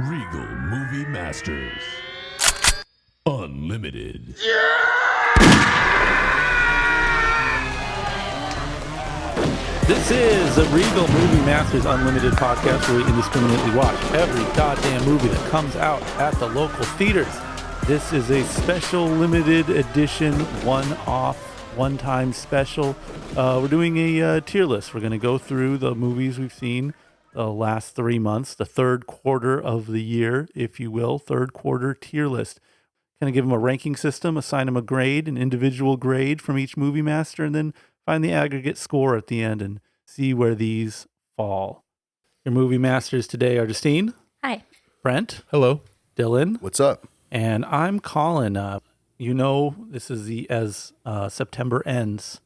Regal Movie Masters. Unlimited. This is a Regal Movie Masters Unlimited podcast where we indiscriminately watch every goddamn movie that comes out at the local theaters. This is a special limited edition, one-off, one-time special. We're doing a tier list. We're going to go through the movies we've seen the last 3 months, the third quarter of the year, if you will, third quarter tier list. Kind of give them a ranking system, assign them a grade, an individual grade from each movie master, and then find the aggregate score at the end and see where these fall. Your movie masters today are Justine. Hi. Brent. Hello. Dylan. What's up? And I'm Colin. This is as September ends.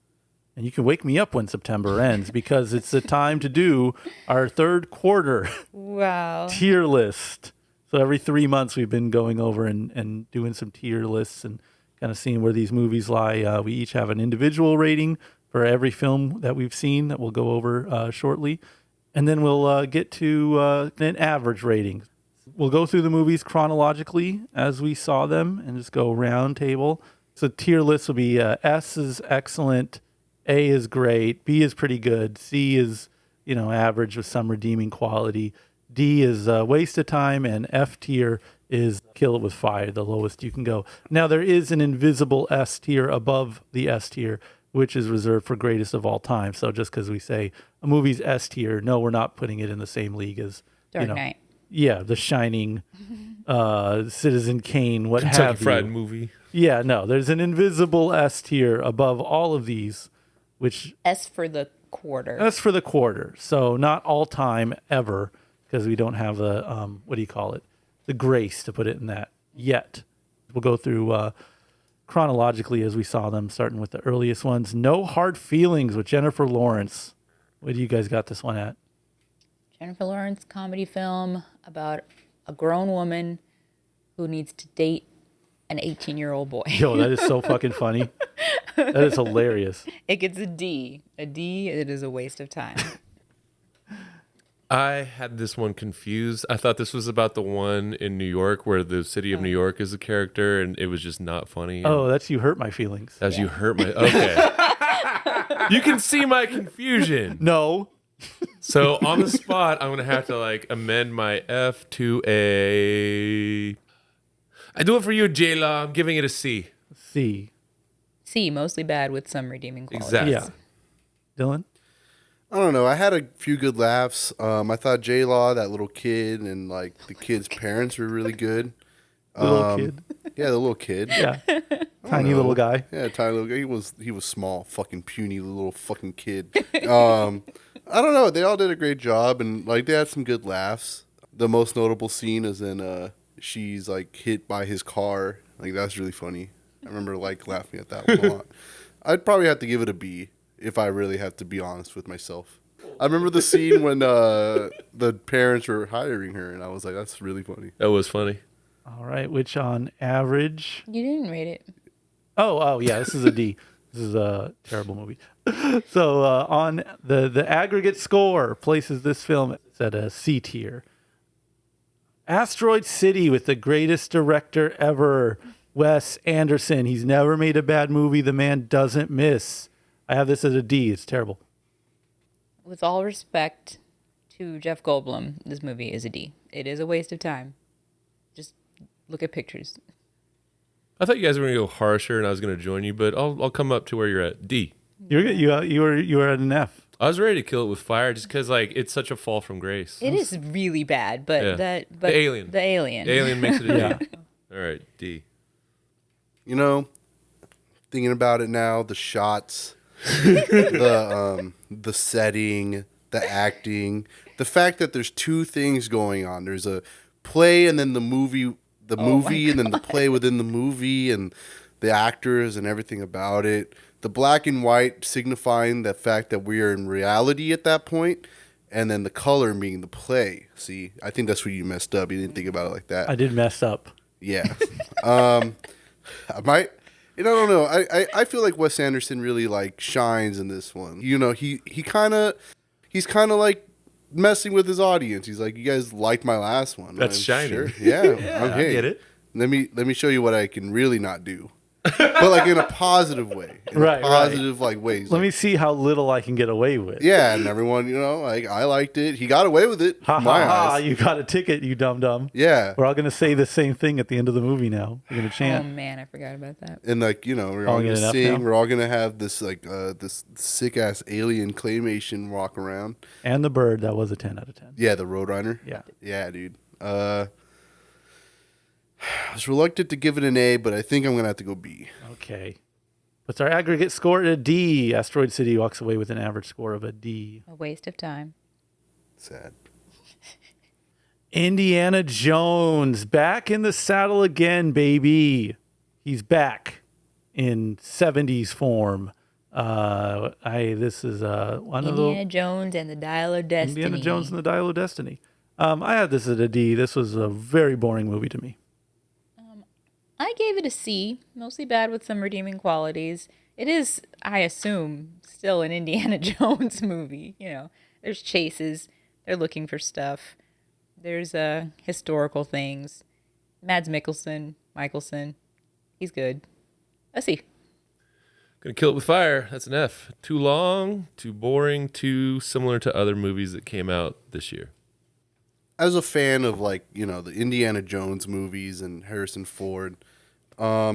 And you can wake me up when September ends because it's the time to do our third quarter tier list. So every 3 months we've been going over and doing some tier lists and kind of seeing where these movies lie. We each have an individual rating for every film that we've seen that we'll go over shortly. And then we'll get to an average rating. We'll go through the movies chronologically as we saw them and just go round table. So tier list will be S is excellent, A is great, B is pretty good, C is, average with some redeeming quality, D is waste of time, and F tier is kill it with fire, the lowest you can go. Now there is an invisible S tier above the S tier, which is reserved for greatest of all time. So just because we say a movie's S tier, no, we're not putting it in the same league as Dark Knight. Yeah, The Shining, Citizen Kane, what Kentucky have you. Fried Movie. Yeah, no, there's an invisible S tier above all of these, which S for the quarter. that's for the quarter. So not all time ever, because we don't have the, the grace to put it in that yet. We'll go through chronologically as we saw them, starting with the earliest ones. No Hard Feelings with Jennifer Lawrence. Where do you guys got this one at? Jennifer Lawrence comedy film about a grown woman who needs to date an 18-year-old boy. Yo, that is so fucking funny. That is hilarious. It gets a D. A D, it is a waste of time. I had this one confused. I thought this was about the one in New York where the city of New York is a character, and it was just not funny. Oh, that's You Hurt My Feelings. As you hurt my... Okay. You can see my confusion. No. So on the spot, I'm going to have to amend my F to a... I do it for you, J-Law. I'm giving it a C. C. C, mostly bad with some redeeming qualities. Exactly. Yeah. Dylan? I don't know. I had a few good laughs. I thought J-Law, that little kid, and the kid's parents were really good. The little kid? Yeah, the little kid. Yeah. Tiny little guy. Yeah, tiny little guy. He was small, fucking puny little fucking kid. I don't know. They all did a great job, and they had some good laughs. The most notable scene is in she's hit by his car. That's really funny. I remember laughing at that one a lot. I'd probably have to give it a B if I really have to be honest with myself. I remember the scene when the parents were hiring her, and I was like, that's really funny. That was funny. All right. Which on average? You didn't rate it. Oh, yeah. This is a D. This is a terrible movie. So on the aggregate score places this film at a C tier. Asteroid City with the greatest director ever, Wes Anderson. He's never made a bad movie. The man doesn't miss. I have this as a D. It's terrible. With all respect to Jeff Goldblum, this movie is a D. It is a waste of time. Just look at pictures. I thought you guys were going to go harsher, and I was going to join you, but I'll come up to where you're at. D. You were at an F. I was ready to kill it with fire just because it's such a fall from grace. It is really bad, but Yeah. but The Alien. The Alien. The Alien makes it a D. Yeah. All right, D. Thinking about it now, the shots, the setting, the acting, the fact that there's two things going on. There's a play and then the movie, and then the play within the movie, and the actors and everything about it. The black and white signifying the fact that we are in reality at that point, and then the color being the play. See, I think that's where you messed up. You didn't think about it like that. I did mess up. Yeah. I don't know. I feel like Wes Anderson really shines in this one. He's kind of like messing with his audience. He's like, "You guys liked my last one. That's I'm Shining. Sure. Yeah, Yeah, okay. I get it. Let me show you what I can really not do, but like in a positive way, in Right, a right. positive like ways. Let Like, me see how little I can get away with. yeah, and everyone, like I liked it. He got away with it. Ha in my ha ha! eyes. You got a ticket, you dum dum. Yeah, We're all gonna say the same thing at the end of the movie now. We're gonna Oh chant. man, I forgot about that. and like we're all Calling it gonna enough sing. now? We're all gonna have this like this sick ass alien claymation walk around. And the bird, that was a 10 out of 10. Yeah, the Roadrunner. Yeah. Dude. I was reluctant to give it an A, but I think I'm gonna have to go B. Okay. What's our aggregate score at a D? Asteroid City walks away with an average score of a D. A waste of time. Sad. Indiana Jones back in the saddle again, baby. He's back in 70s form. This is one of Indiana the Jones and the Dial of Destiny. Indiana Jones and the Dial of Destiny. I had this at a D. This was a very boring movie to me. I gave it a C, mostly bad with some redeeming qualities. It is, I assume, still an Indiana Jones movie. You know, there's chases, they're looking for stuff, there's historical things. Mads Mikkelsen, he's good. A C. Gonna kill it with fire. That's an F. Too long, too boring, too similar to other movies that came out this year. As a fan of like the Indiana Jones movies and Harrison Ford, I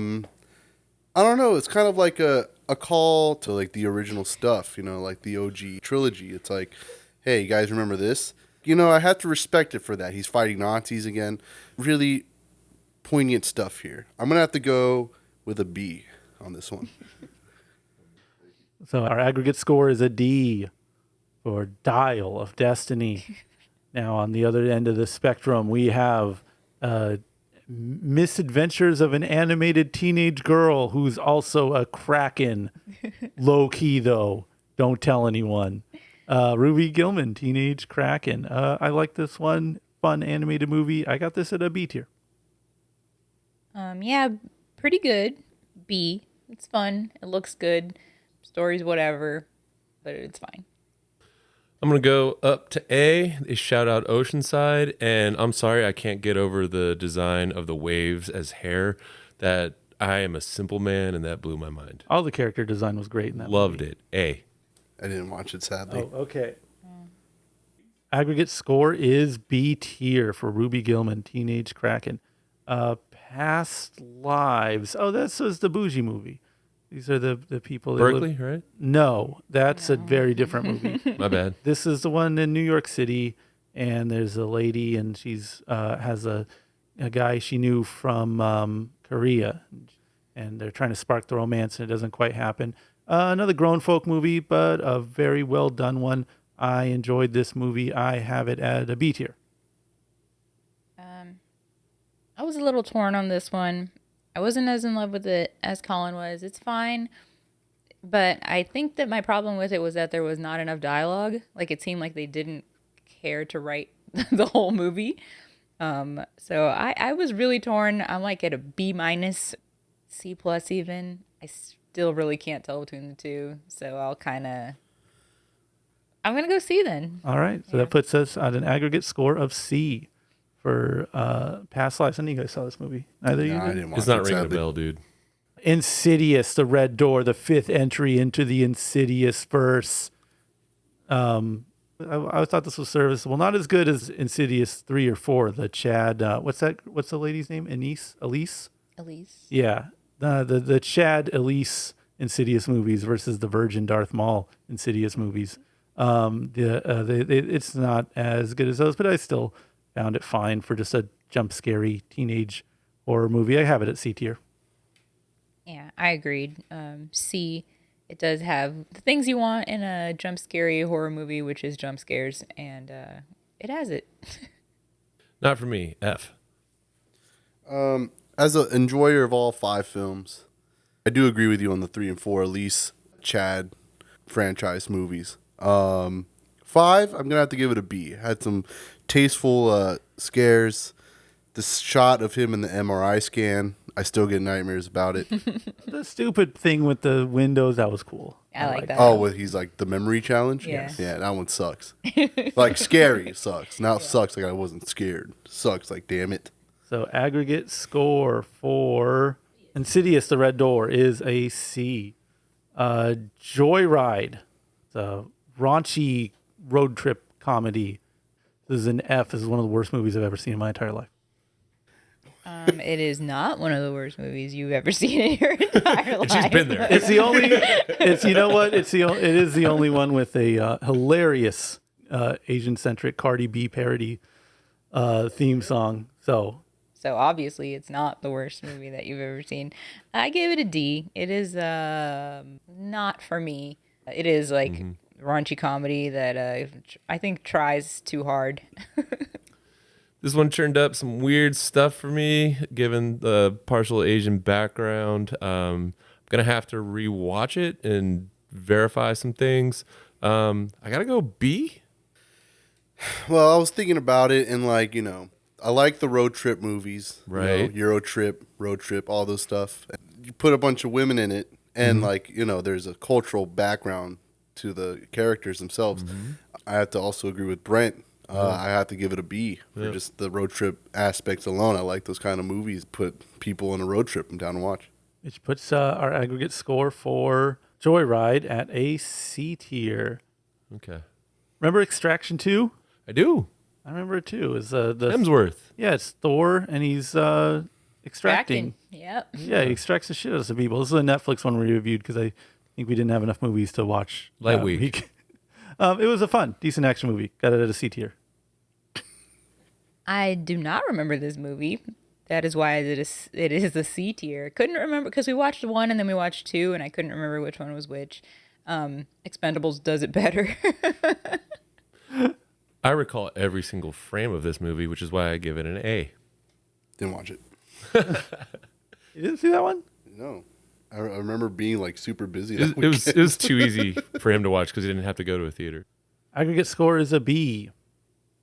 don't know. It's kind of like a call to like the original stuff. Like the OG trilogy. It's like, hey, you guys remember this? I have to respect it for that. He's fighting Nazis again. Really poignant stuff here. I'm gonna have to go with a B on this one. So our aggregate score is a D for Dial of Destiny. Now, on the other end of the spectrum, we have Misadventures of an Animated Teenage Girl who's also a Kraken. Low key, though. Don't tell anyone. Ruby Gillman, Teenage Kraken. I like this one. Fun animated movie. I got this at a B tier. Yeah, pretty good. B. It's fun. It looks good. Story's whatever, but it's fine. I'm going to go up to A. They shout out Oceanside. And I'm sorry, I can't get over the design of the waves as hair. That I am a simple man, and that blew my mind. All the character design was great in that Loved movie. it. A. I didn't watch it, sadly. Oh, okay. Aggregate score is B tier for Ruby Gillman, Teenage Kraken. Past Lives. Oh, this was the bougie movie. These are the people that Berkeley, right? No, that's a very different movie. My bad. This is the one in New York City, and there's a lady, and she's has a guy she knew from Korea, and they're trying to spark the romance, and it doesn't quite happen. Another grown folk movie, but a very well done one. I enjoyed this movie. I have it at a B tier. I was a little torn on this one. I wasn't as in love with it as Colin was. It's fine. But I think that my problem with it was that there was not enough dialogue. Like, it seemed like they didn't care to write the whole movie. So I was really torn. I'm like at a B minus, C plus even. I still really can't tell between the two. So I'm going to go C then. All right, so that puts us at an aggregate score of C for Past Lives. And you guys saw this movie? Neither of you No, I did? didn't watch It's not it, ringing a sadly. bell, dude. Insidious, The Red Door, the fifth entry into the Insidious verse. I thought this was serviceable. Not as good as Insidious 3 or 4. The Chad, what's the lady's name? Elise? Elise. Yeah. The Chad Elise Insidious movies versus the Virgin Darth Maul Insidious movies. It's not as good as those, but I still found it fine for just a jump scary teenage horror movie. I have it at C tier. Yeah, I agreed. C, it does have the things you want in a jump scary horror movie, which is jump scares, and it has it. Not for me. F. As an enjoyer of all 5 films, I do agree with you on the 3 and 4 Elise Chad franchise movies. 5, I'm gonna have to give it a B. Had some tasteful scares. The shot of him in the MRI scan, I still get nightmares about it. The stupid thing with the windows, that was cool. I like that. Oh, with he's like the memory challenge. Yeah. Yeah, that one sucks. Like scary sucks. Not sucks like I wasn't scared. Sucks like damn it. So aggregate score for Insidious: The Red Door is a C. Joyride, it's a raunchy road trip comedy. This is an F. This is one of the worst movies I've ever seen in my entire life. It is not one of the worst movies you've ever seen in your entire life. She's been there. It's the only. It's you know what? It is the only one with a hilarious Asian-centric Cardi B parody theme song. So So obviously, it's not the worst movie that you've ever seen. I gave it a D. It is not for me. It is like raunchy comedy that I think tries too hard. This one turned up some weird stuff for me, given the partial Asian background. I'm gonna have to rewatch it and verify some things. I gotta go B. Well, I was thinking about it and like, I like the road trip movies. Right. Euro trip, road trip, all those stuff. You put a bunch of women in it and like, there's a cultural background to the characters themselves. I have to also agree with Brent. I have to give it a B for just the road trip aspects alone. I like those kind of movies. Put people on a road trip and down to watch. which puts our aggregate score for Joyride at a C tier. Okay. Remember Extraction 2? I do. I remember it too. It's the Hemsworth. Yeah, it's Thor, and he's extracting. Yep. Yeah, he extracts the shit out of some people. This is a Netflix one we reviewed because I think we didn't have enough movies to watch. Light week. It was a fun, decent action movie. Got it at a C tier. I do not remember this movie. That is why it is a C tier. Couldn't remember because we watched one and then we watched two, and I couldn't remember which one was which. Expendables does it better. I recall every single frame of this movie, which is why I give it an A. Didn't watch it. You didn't see that one? No. I remember being like super busy. It was too easy for him to watch because he didn't have to go to a theater. Aggregate score is a B.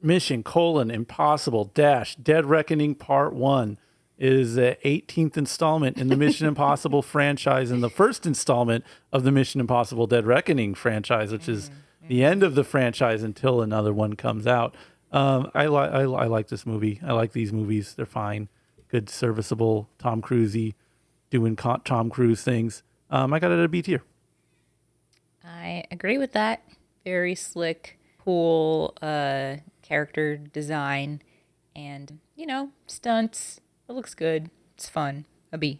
Mission: Impossible Dead Reckoning Part 1 is the 18th installment in the Mission Impossible franchise and the first installment of the Mission Impossible Dead Reckoning franchise, which is the end of the franchise until another one comes out. I like this movie. I like these movies. They're fine. Good, serviceable, Tom Cruise-y, doing Tom Cruise things. I got it at a B tier. I agree with that. Very slick, cool character design, and stunts. It looks good. It's fun. A B.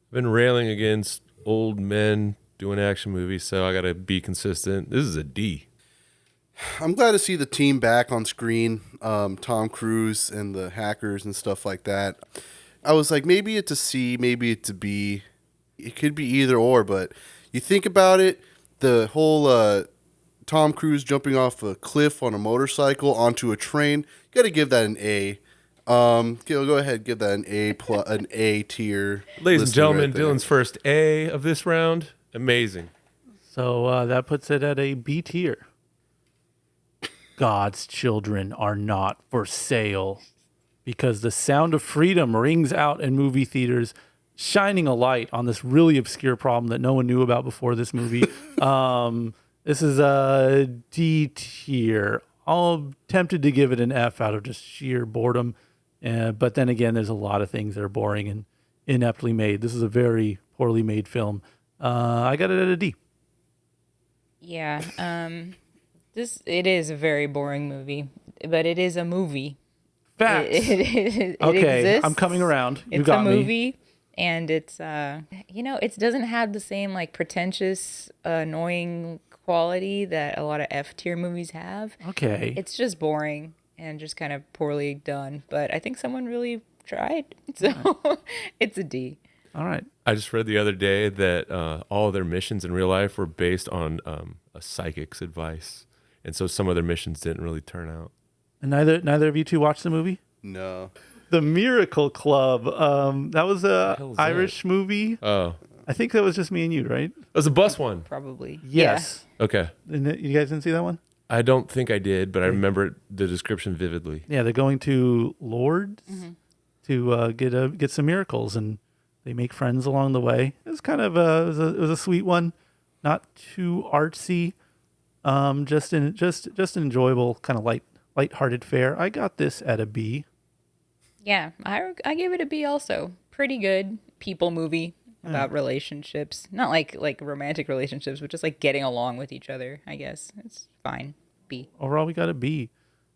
I've been railing against old men doing action movies, so I got to be consistent. This is a D. I'm glad to see the team back on screen. Tom Cruise and the hackers and stuff like that. I was like, maybe it's a C, maybe it's a B. It could be either or, but you think about it, the whole Tom Cruise jumping off a cliff on a motorcycle onto a train, you got to give that an A. Go ahead, give that an A plus, an A tier. Ladies and listing gentlemen, right there. Dylan's first A of this round. Amazing. So that puts it at a B tier. God's children are not for sale because the sound of freedom rings out in movie theaters, shining a light on this really obscure problem that no one knew about before this movie. This is a D tier. I'm tempted to give it an F out of just sheer boredom. But then again, there's a lot of things that are boring and ineptly made. This is a very poorly made film. I got it at a D. Yeah. It is a very boring movie, but it is a movie. Facts. It Okay, exists. I'm coming around. You It's got a me. movie, and it's it doesn't have the same like pretentious, annoying quality that a lot of F tier movies have. Okay. It's just boring and just kind of poorly done. But I think someone really tried, so it's a D. All right. I just read the other day that all of their missions in real life were based on a psychic's advice. And so some of their missions didn't really turn out. And neither of you two watched the movie? No. The Miracle Club. That was a hell is Irish movie. Oh, I think that was just me and you, right? it was a bus one. Probably. Yes. Okay. And you guys didn't see that one? I don't think I did, but I remember the description vividly. Yeah, they're going to Lourdes. get some miracles, and they make friends along the way. It was kind of it was a sweet one, not too artsy, just an enjoyable kind of lighthearted fare. I got this at a B. Yeah, I gave it a B also. Pretty good people movie about relationships. Not like romantic relationships, but just like getting along with each other, I guess. It's fine. B. Overall, we got a B.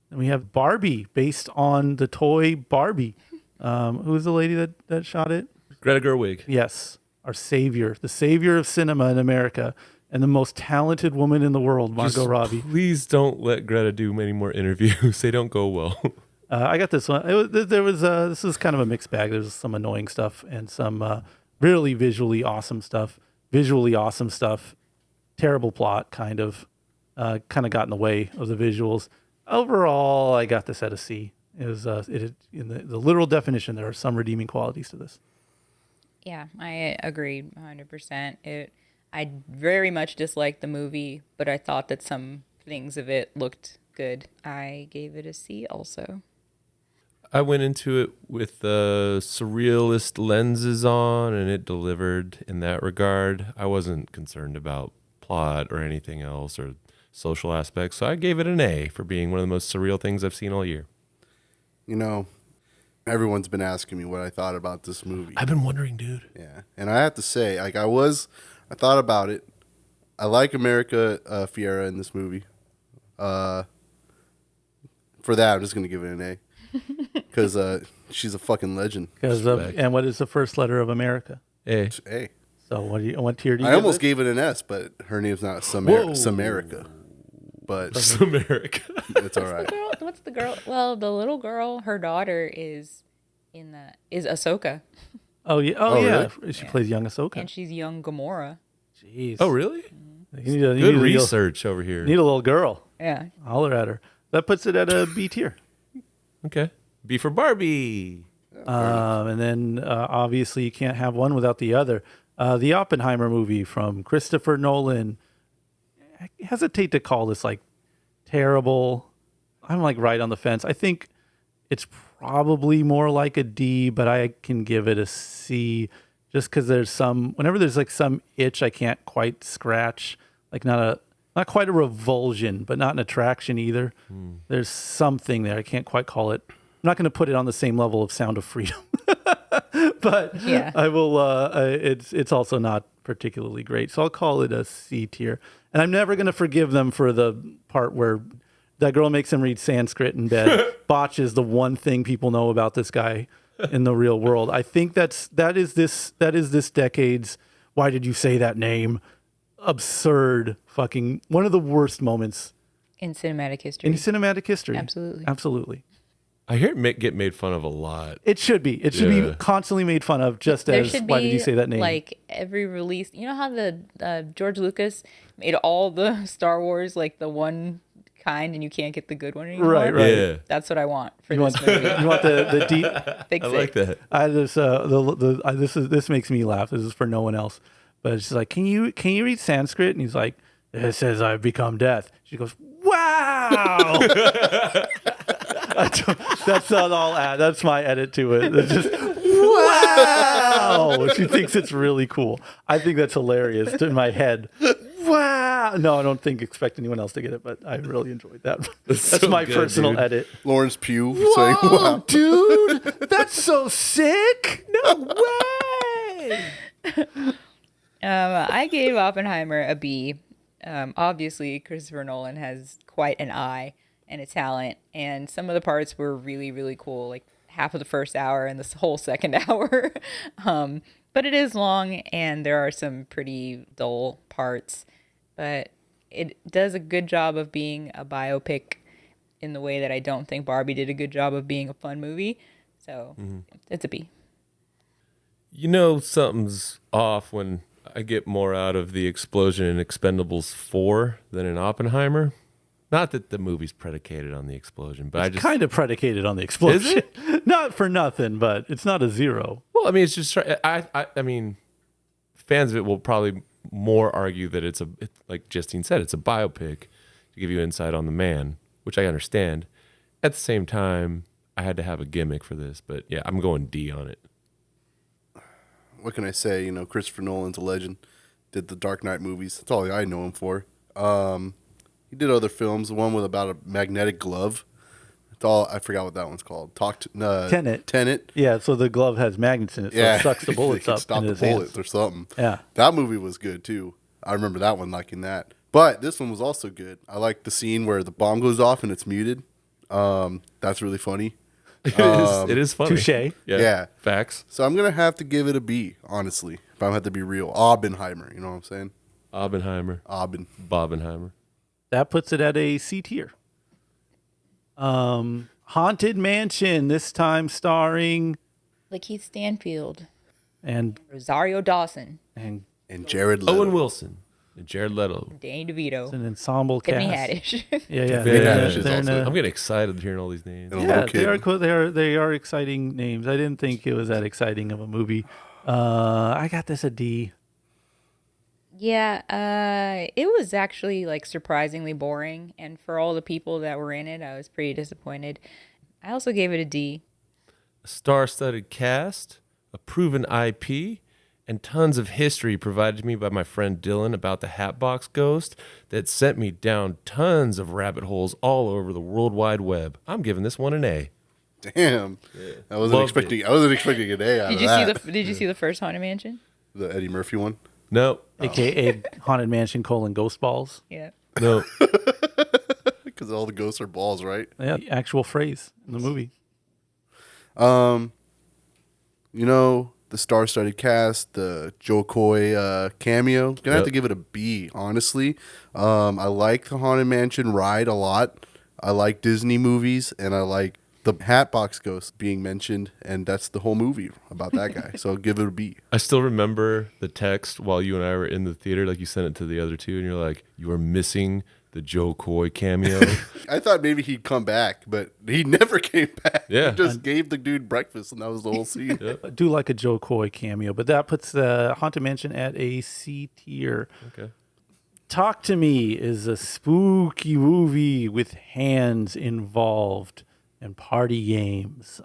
And we have Barbie, based on the toy Barbie. Who was the lady that shot it? Greta Gerwig. Yes, our savior, the savior of cinema in America, and the most talented woman in the world, Margot Robbie. Please don't let Greta do many more interviews. They don't go well. I got this one. This is kind of a mixed bag. There's some annoying stuff and some really visually awesome stuff. Terrible plot, kind of got in the way of the visuals. Overall, I got this at a C. It was in the literal definition. There are some redeeming qualities to this. Yeah, I agree 100%. I very much disliked the movie, but I thought that some things of it looked good. I gave it a C also. I went into it with surrealist lenses on, and it delivered in that regard. I wasn't concerned about plot or anything else or social aspects, so I gave it an A for being one of the most surreal things I've seen all year. You know, everyone's been asking me what I thought about this movie. I've been wondering, dude. Yeah, and I have to say, like, I thought about it. I like America Fiera in this movie. For that, I'm just gonna give it an A because she's a fucking legend. And what is the first letter of America? A. A. So what tier do you? I give almost it? gave it an S, but her name's not Samerica. But America. it's all right. What's the girl? Well, the little girl, her daughter is Ahsoka, Oh yeah. Oh, yeah. really? She plays young Ahsoka. and she's young Gamora. Jeez. Oh, really? You Good research over here. Need a little girl. Yeah, Holler at her. That puts it at a B tier. Okay. B for Barbie. And then obviously you can't have one without the other. The Oppenheimer movie from Christopher Nolan. I hesitate to call this like terrible. I'm like right on the fence. I think it's probably more like a D, but I can give it a C just because whenever there's like some itch I can't quite scratch, like not quite a revulsion, but not an attraction either. There's something there. I can't quite call it. I'm not going to put it on the same level of Sound of Freedom, but Yeah. I will. It's also not particularly great, so I'll call it a C tier. And I'm never going to forgive them for the part where that girl makes him read Sanskrit in bed, botches the one thing people know about this guy in the real world. I think that is this decade's "why did you say that name?" absurd fucking one of the worst moments in cinematic history. in cinematic history. Absolutely. I hear it get made fun of a lot. It should be. It should be constantly made fun of, just There as should "why be did you say that name?" like every release. You know how the George Lucas made all the Star Wars like the one kind, and you can't get the good one anymore. Right. Yeah. That's what I want for You this want, movie. you want the deep. Fix I it. like that. I just this makes me laugh. This is for no one else, but it's just like, can you read Sanskrit? And he's like, "It says I've become death." She goes, "Wow." That's not all. That's my edit to it. It's just wow. She thinks it's really cool. I think that's hilarious in my head. Wow. No, I don't expect anyone else to get it, but I really enjoyed that. That's so my good, personal dude. edit. Lawrence Pugh saying, "Wow." Dude, that's so sick. No way. I gave Oppenheimer a B. Obviously, Christopher Nolan has quite an eye and a talent, and some of the parts were really, really cool, like half of the first hour and this whole second hour. But it is long, and there are some pretty dull parts. But it does a good job of being a biopic in the way that I don't think Barbie did a good job of being a fun movie. So it's a B. You know something's off when I get more out of the explosion in Expendables 4 than in Oppenheimer. Not that the movie's predicated on the explosion, but I just Kind of predicated on the explosion. Not for nothing, but it's not a zero. well, I mean, it's just I mean, fans of it will probably more argue that it's like Justine said, it's a biopic to give you insight on the man, which I understand. At the same time, I had to have a gimmick for this, but yeah, I'm going D on it. What can I say? You know, Christopher Nolan's a legend. Did the Dark Knight movies. That's all I know him for. He did other films. The one with about a magnetic glove. It's all I forgot what that one's called. Tenet. Tenet. Yeah, so the glove has magnets in it, so it sucks the bullets They up can stop into the his hands. bullets or something. Yeah. That movie was good too. I remember that one liking that. But this one was also good. I like the scene where the bomb goes off and it's muted. That's really funny. It is funny. Touche. Yeah. Facts. So I'm gonna have to give it a B, honestly. If I have to be real, Oppenheimer. You know what I'm saying? Oppenheimer. Bobenheimer. That puts it at a C tier. Haunted Mansion, this time starring Lakeith Stanfield, and Rosario Dawson, And Jared Leto. Owen Wilson and Jared Leto. Danny DeVito, an ensemble Tiffany cast. Haddish. Yeah. Tiffany Haddish is They're in also- a- I'm getting excited hearing all these names. And a yeah, little they kid. are cool. They are exciting names. I didn't think it was that exciting of a movie. I got this a D. Yeah, it was actually like surprisingly boring, and for all the people that were in it, I was pretty disappointed. I also gave it a D. A star-studded cast, a proven IP, and tons of history provided to me by my friend Dylan about the Hatbox Ghost that sent me down tons of rabbit holes all over the World Wide Web. I'm giving this one an A. Damn. I wasn't Loved expecting. I wasn't expecting an A out Did of you that. Did you see the first Haunted Mansion? The Eddie Murphy one? No, AKA Haunted Mansion : Ghost Balls. Yeah. no. Because all the ghosts are balls, right? Yeah, the actual phrase in the movie. You know, the star-studded cast, the Joe Coy cameo. Gonna have to give it a B, honestly. I like the Haunted Mansion ride a lot. I like Disney movies, and I like the Hatbox Ghost being mentioned, and that's the whole movie about that guy. So I'll give it a B. I still remember the text while you and I were in the theater. Like you sent it to the other two, and you're like, "You are missing the Joe Coy cameo." I thought maybe he'd come back, but he never came back. Yeah. He just gave the dude breakfast, and that was the whole scene. I do like a Joe Coy cameo, but that puts the Haunted Mansion at a C tier. Okay. Talk to Me is a spooky movie with hands involved and party games.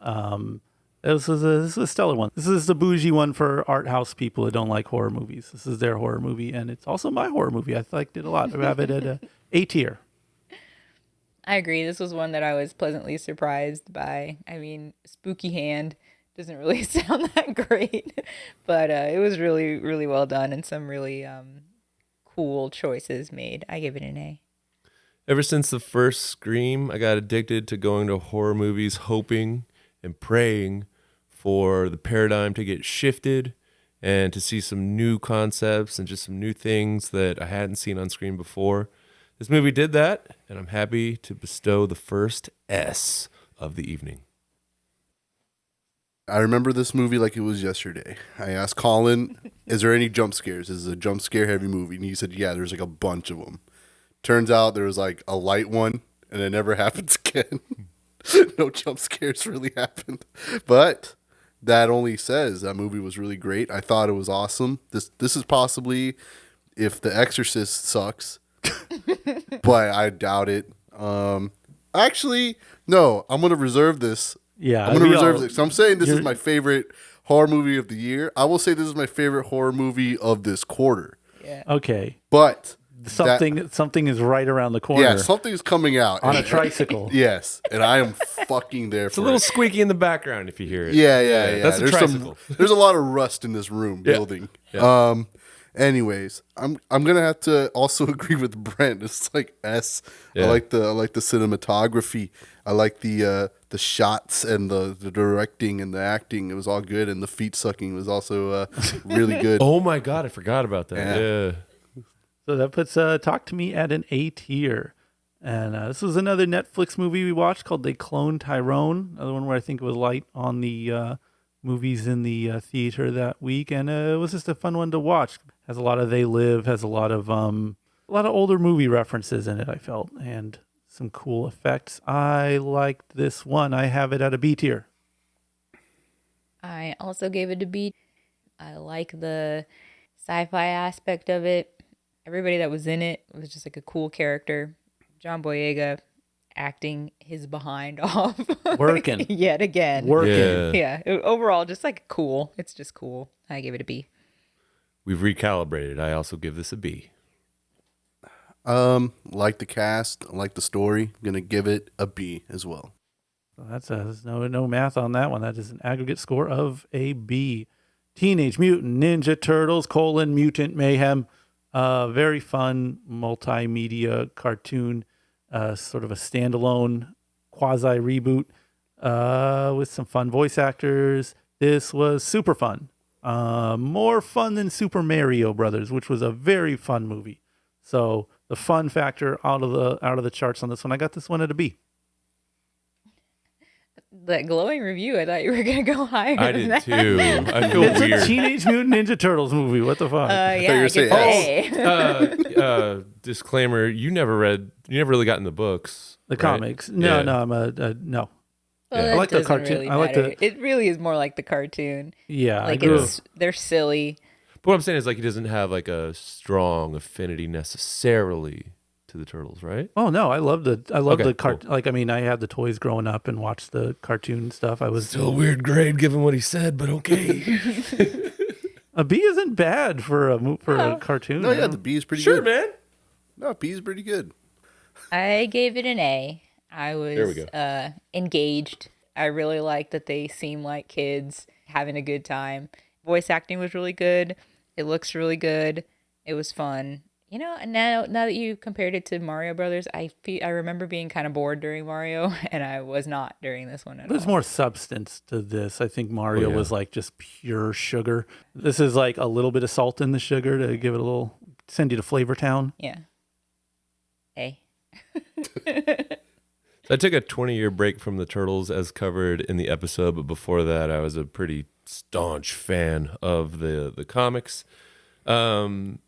This is a stellar one. This is the bougie one for art house people that don't like horror movies. This is their horror movie, and it's also my horror movie. I liked it a lot. I have it at A tier. I agree. This was one that I was pleasantly surprised by. I mean, spooky hand doesn't really sound that great, but it was really, really well done and some really cool choices made. I give it an A. Ever since the first Scream, I got addicted to going to horror movies, hoping and praying for the paradigm to get shifted and to see some new concepts and just some new things that I hadn't seen on screen before. This movie did that, and I'm happy to bestow the first S of the evening. I remember this movie like it was yesterday. I asked Colin, is there any jump scares? Is it a jump scare heavy movie? And he said, yeah, there's like a bunch of them. Turns out there was like a light one, and it never happens again. No jump scares really happened. But that only says that movie was really great. I thought it was awesome. This is possibly if The Exorcist sucks, but I doubt it. Actually, no, I'm going to reserve this. Yeah, I'm going to we reserve all- this. So I'm saying this is you're- my favorite horror movie of the year. I will say this is my favorite horror movie of this quarter. Okay, But something is right around the corner yeah, something's coming out on a And- tricycle. Yes, and I am fucking there It's for a little it. squeaky in the background if you hear it. Yeah. That's a there's tricycle. there's a lot of rust in this room building. Yeah. Anyways, I'm gonna have to also agree with Brent. It's like S. Yeah. I like the cinematography. I like the shots and the directing and the acting. It was all good, and the feet sucking was also really good. Oh my God, I forgot about that. Yeah. Yeah. So that puts Talk to Me at an A tier. And this was another Netflix movie we watched called They Cloned Tyrone. Another one where I think it was light on the movies in the theater that week. And it was just a fun one to watch. Has a lot of They Live, has a lot of older movie references in it, I felt, and some cool effects. I liked this one. I have it at a B tier. I also gave it a B. I like the sci-fi aspect of it. Everybody that was in it was just like a cool character. John Boyega, acting his behind off. Working. Yet again. Working. Yeah. Overall, just like cool. It's just cool. I give it a B. We've recalibrated. I also give this a B. Like the cast, like the story. I'm gonna give it a B as well. So there's no math on that one. That is an aggregate score of a B. Teenage Mutant Ninja Turtles: Mutant Mayhem. Very fun multimedia cartoon, sort of a standalone quasi reboot with some fun voice actors. This was super fun. More fun than Super Mario Brothers, which was a very fun movie. So the fun factor out of the charts on this one. I got this one at a B. That glowing review, I thought you were going to go higher I than did that. too. I feel It's a weird. Teenage Mutant Ninja Turtles movie. What the fuck? Yeah, you were I give saying it an A. Disclaimer: you never really got in the books. The right? comics. No, Yeah. no, I'm no. Well, Yeah. I like the doesn't cartoon. really I like matter. the- It really is more like the cartoon. Yeah, Like I grew they're silly. But what I'm saying is, like, he doesn't have like a strong affinity necessarily to the turtles, right? Oh no, I love the Okay, cart. cool. Like, I mean, I had the toys growing up and watched the cartoon stuff. I was Still a weird grade given what he said, but okay. a B isn't bad for a cartoon. No, I yeah, don't- the B is pretty Sure, good. man. No, B is pretty good. I gave it an A. I There we was go. engaged. I really liked that they seem like kids having a good time. Voice acting was really good. It looks really good. It was fun. You know, and now that you compared it to Mario Brothers, I remember being kind of bored during Mario, and I was not during this one at There's all. more substance to this. I think Mario yeah. was like just pure sugar. This is like a little bit of salt in the sugar to give it a little, send you to Flavor Town. Yeah. A. So I took a 20-year break from the Turtles as covered in the episode, but before that, I was a pretty staunch fan of the comics. And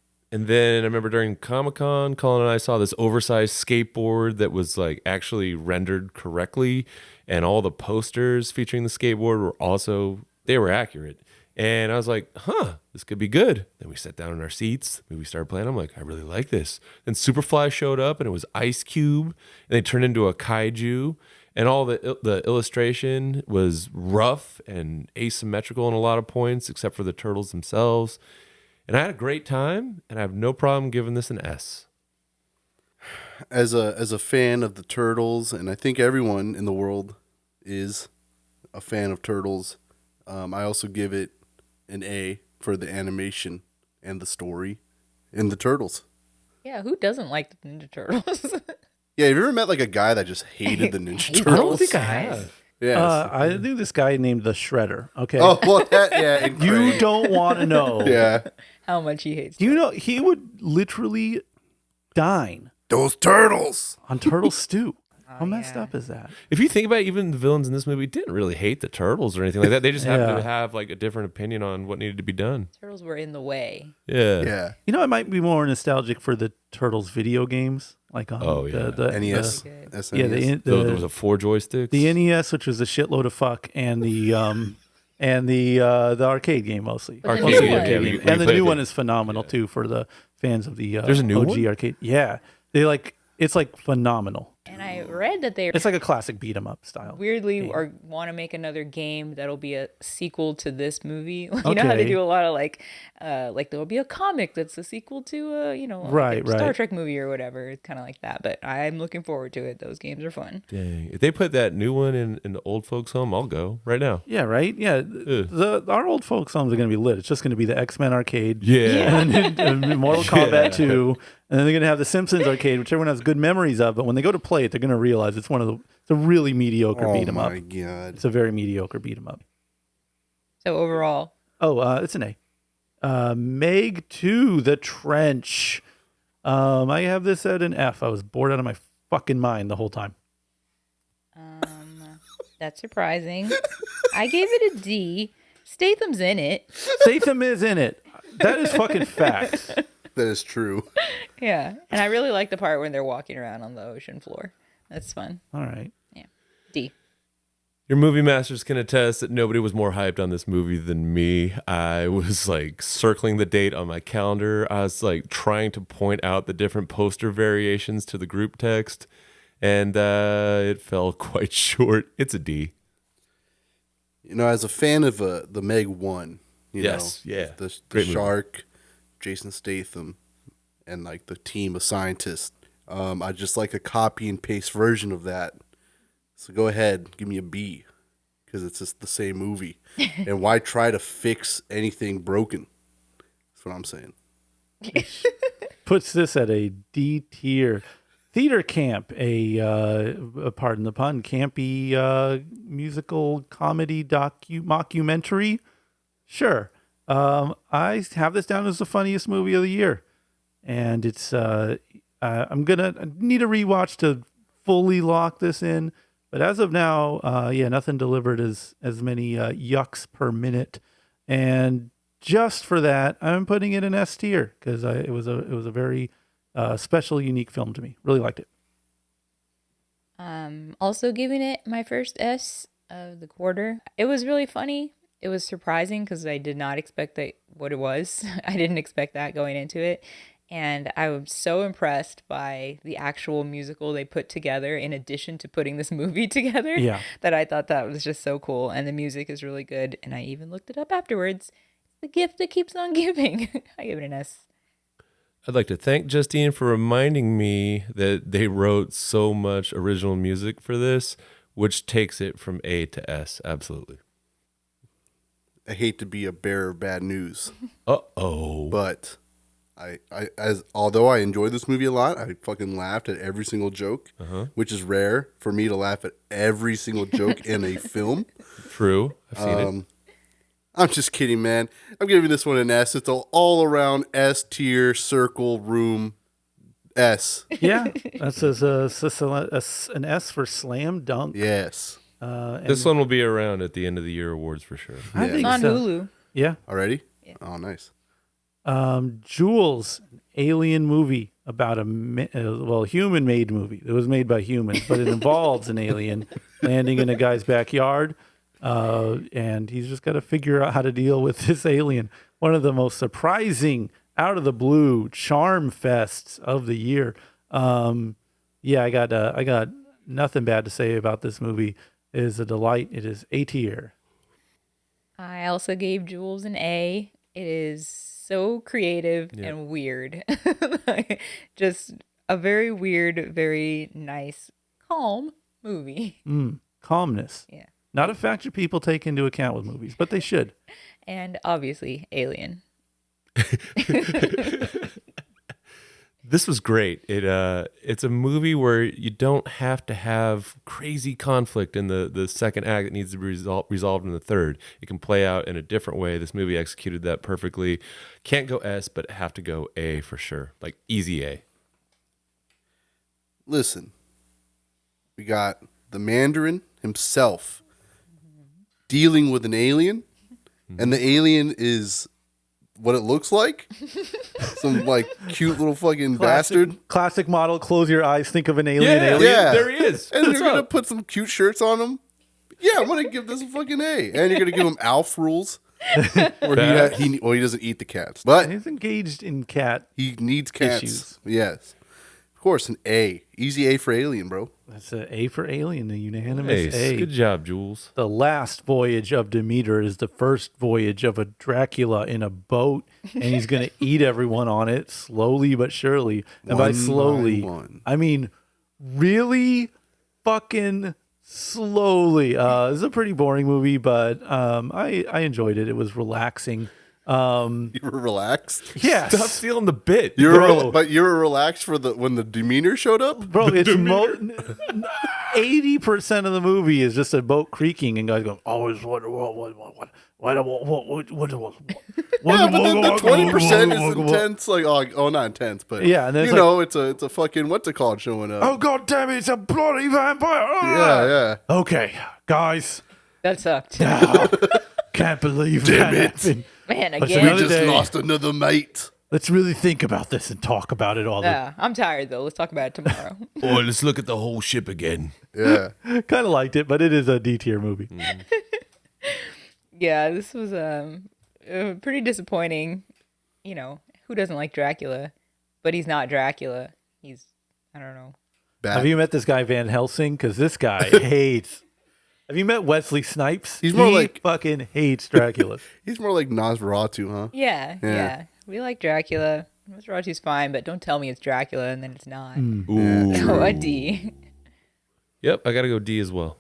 then I remember during Comic-Con, Colin and I saw this oversized skateboard that was like actually rendered correctly, and all the posters featuring the skateboard they were accurate. And I was like, huh, this could be good. Then we sat down in our seats. We started playing. I'm like, I really like this. Then Superfly showed up, and it was Ice Cube, and they turned into a kaiju. And all the illustration was rough and asymmetrical in a lot of points, except for the turtles themselves. And I had a great time, and I have no problem giving this an S. As a fan of the Turtles, and I think everyone in the world is a fan of Turtles, I also give it an A for the animation and the story in the Turtles. Yeah, who doesn't like the Ninja Turtles? Yeah, have you ever met like a guy that just hated the Ninja Hate Turtles? those guys. Yes. I knew this guy named the Shredder. Okay. Oh, well, yeah. And You Craig. don't want to know. Yeah. How much he hates. Do you know he would literally dine Those turtles. on turtle stew? How Oh, messed yeah. up is that? If you think about it, even the villains in this movie didn't really hate the turtles or anything like that. They just happened Yeah. to have like a different opinion on what needed to be done. Turtles were in the way. Yeah. Yeah. You know, I might be more nostalgic for the Turtles video games, like on Oh, yeah. the NES. Good. SNES. yeah, the, So there was a 4 joysticks. the NES, which was a shitload of fuck, and the arcade game mostly. But the Mostly new the one- arcade Yeah, game. when you and the played new it. one is phenomenal too for the fans of the There's a new OG one? arcade. Yeah, they like it's like phenomenal. And I read that they It's like a classic beat 'em up style. weirdly game. are want to make another game that'll be a sequel to this movie. You know how they Okay. do a lot of like there'll be a comic that's a sequel to like Right, a Star right. Trek movie or whatever. It's kind of like that, but I'm looking forward to it. Those games are fun. Dang. If they put that new one in the old folks' home, I'll go right now. Yeah, right. Yeah, our old folk songs are going to be lit. It's just going to be the X-Men arcade. Yeah. And then Mortal Kombat 2, and then they're gonna have the Simpsons arcade, which everyone has good memories of. But when they go to play it, they're gonna realize it's it's a really mediocre Oh beat 'em up. my god. It's a very mediocre beat 'em up. So overall, It's an A. Meg 2, The Trench. I have this at an F. I was bored out of my fucking mind the whole time. that's surprising. I gave it a D. Statham's in it. Statham is in it. That is fucking facts. That is true. Yeah, and I really like the part when they're walking around on the ocean floor. That's fun. All right. D. Your movie masters can attest that nobody was more hyped on this movie than me. I was like circling the date on my calendar. I was like trying to point out the different poster variations to the group text. and it fell quite short. It's a D. You know, as a fan of the Meg 1, Yes, yeah. the Great movie. shark, Jason Statham, and like the team of scientists, I just like a copy and paste version of that. So go ahead, give me a B, because it's just the same movie. And why try to fix anything broken? That's what I'm saying. Puts this at a D tier. Theater Camp, pardon the pun, campy musical comedy mockumentary. Sure. I have this down as the funniest movie of the year. And it's I need a rewatch to fully lock this in. But as of now, nothing delivered as many yucks per minute. And just for that, I'm putting it in S tier because it was a very special, unique film to me. Really liked it. Also giving it my first S of the quarter. It was really funny. It was surprising because I did not expect that what it was. I didn't expect that going into it. And I was so impressed by the actual musical they put together in addition to putting this movie together. Yeah. That I thought that was just so cool. And the music is really good. And I even looked it up afterwards. It's the gift that keeps on giving. I give it an S. I'd like to thank Justine for reminding me that they wrote so much original music for this, which takes it from A to S. Absolutely. I hate to be a bearer of bad news, Uh-oh. but although I enjoyed this movie a lot, I fucking laughed at every single joke, which is rare for me to laugh at every single joke in a film. True. I've seen it. I'm just kidding, man. I'm giving this one an S. It's an all-around S tier circle room S. Yeah, that's an S for slam dunk. Yes. This one will be around at the end of the year awards for sure. I Yeah. think It's on so. Hulu. Yeah. Already? Oh, nice. Jules, an alien movie about a human-made movie. It was made by humans, but it involves an alien landing in a guy's backyard, and he's just got to figure out how to deal with this alien. One of the most surprising, out of the blue charm fests of the year. I got nothing bad to say about this movie. It is a delight. It is A tier. I also gave Jules an A. It is so creative and weird. Just a very weird, very nice, calm movie. Calmness. Yeah. Not a factor people take into account with movies, but they should. And obviously, Alien. This was great. It's a movie where you don't have to have crazy conflict in the second act that needs to be resolved in the third. It can play out in a different way. This movie executed that perfectly. Can't go S, but have to go A for sure. Like easy A. Listen, we got the Mandarin himself dealing with an alien, and the alien is what it looks like. Some like cute little fucking bastard. Classic model, close your eyes, think of an alien. Yeah. alien. There he is. And What's you're gonna up? put some cute shirts on him. Yeah, I'm gonna give this a fucking A. And you're gonna give him Alf rules. Where he doesn't eat the cats, but He's engaged in cat. he needs cats. Issues. Yes, of course, an A. Easy A for Alien, bro. That's an A for Alien, a unanimous Nice. A. Good job, Jules. The last voyage of Demeter is the first voyage of a Dracula in a boat, and he's going to eat everyone on it slowly but surely. And by One slowly, by one. I mean really fucking slowly. It's a pretty boring movie, but I enjoyed it. It was relaxing. You were relaxed. Yes. Stop stealing the bit. But you were relaxed for when the demeanor showed up. Bro, it's 80% of the movie is just a boat creaking and guys going, always wonder what. Yeah, but then the 20% is intense. Like, not intense, but Yeah, and then it's a fucking what's it called showing up. Oh god damn it, it's a bloody vampire. yeah. Okay, guys. That sucked. Can't believe that happened. Man, But We again. another just day. lost another mate. Let's really think about this and talk about it all. Yeah, I'm tired though. Let's talk about it tomorrow. Boy, let's look at the whole ship again. Yeah. Kind of liked it, but it is a D tier movie. Yeah, this was pretty disappointing. You know, who doesn't like Dracula? But he's not Dracula. He's, I don't know. Have you met this guy Van Helsing? Because this guy hates. Have you met Wesley Snipes? He's more he like- fucking hates Dracula. He's more like Nosferatu, huh? Yeah. We like Dracula. Nosferatu's fine, but don't tell me it's Dracula and then it's not. Ooh. So a D. Yep, I gotta go D as well.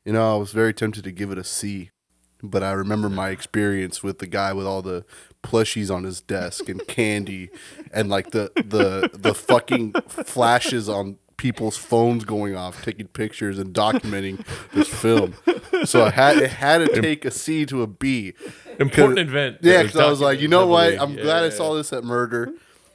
You know, I was very tempted to give it a C, but I remember my experience with the guy with all the plushies on his desk and candy, and like the fucking flashes on people's phones going off, taking pictures and documenting this film. So it had to take a C to a B. Important event. Yeah, because I was like, you know what? I'm Yeah. glad I saw this at Murder.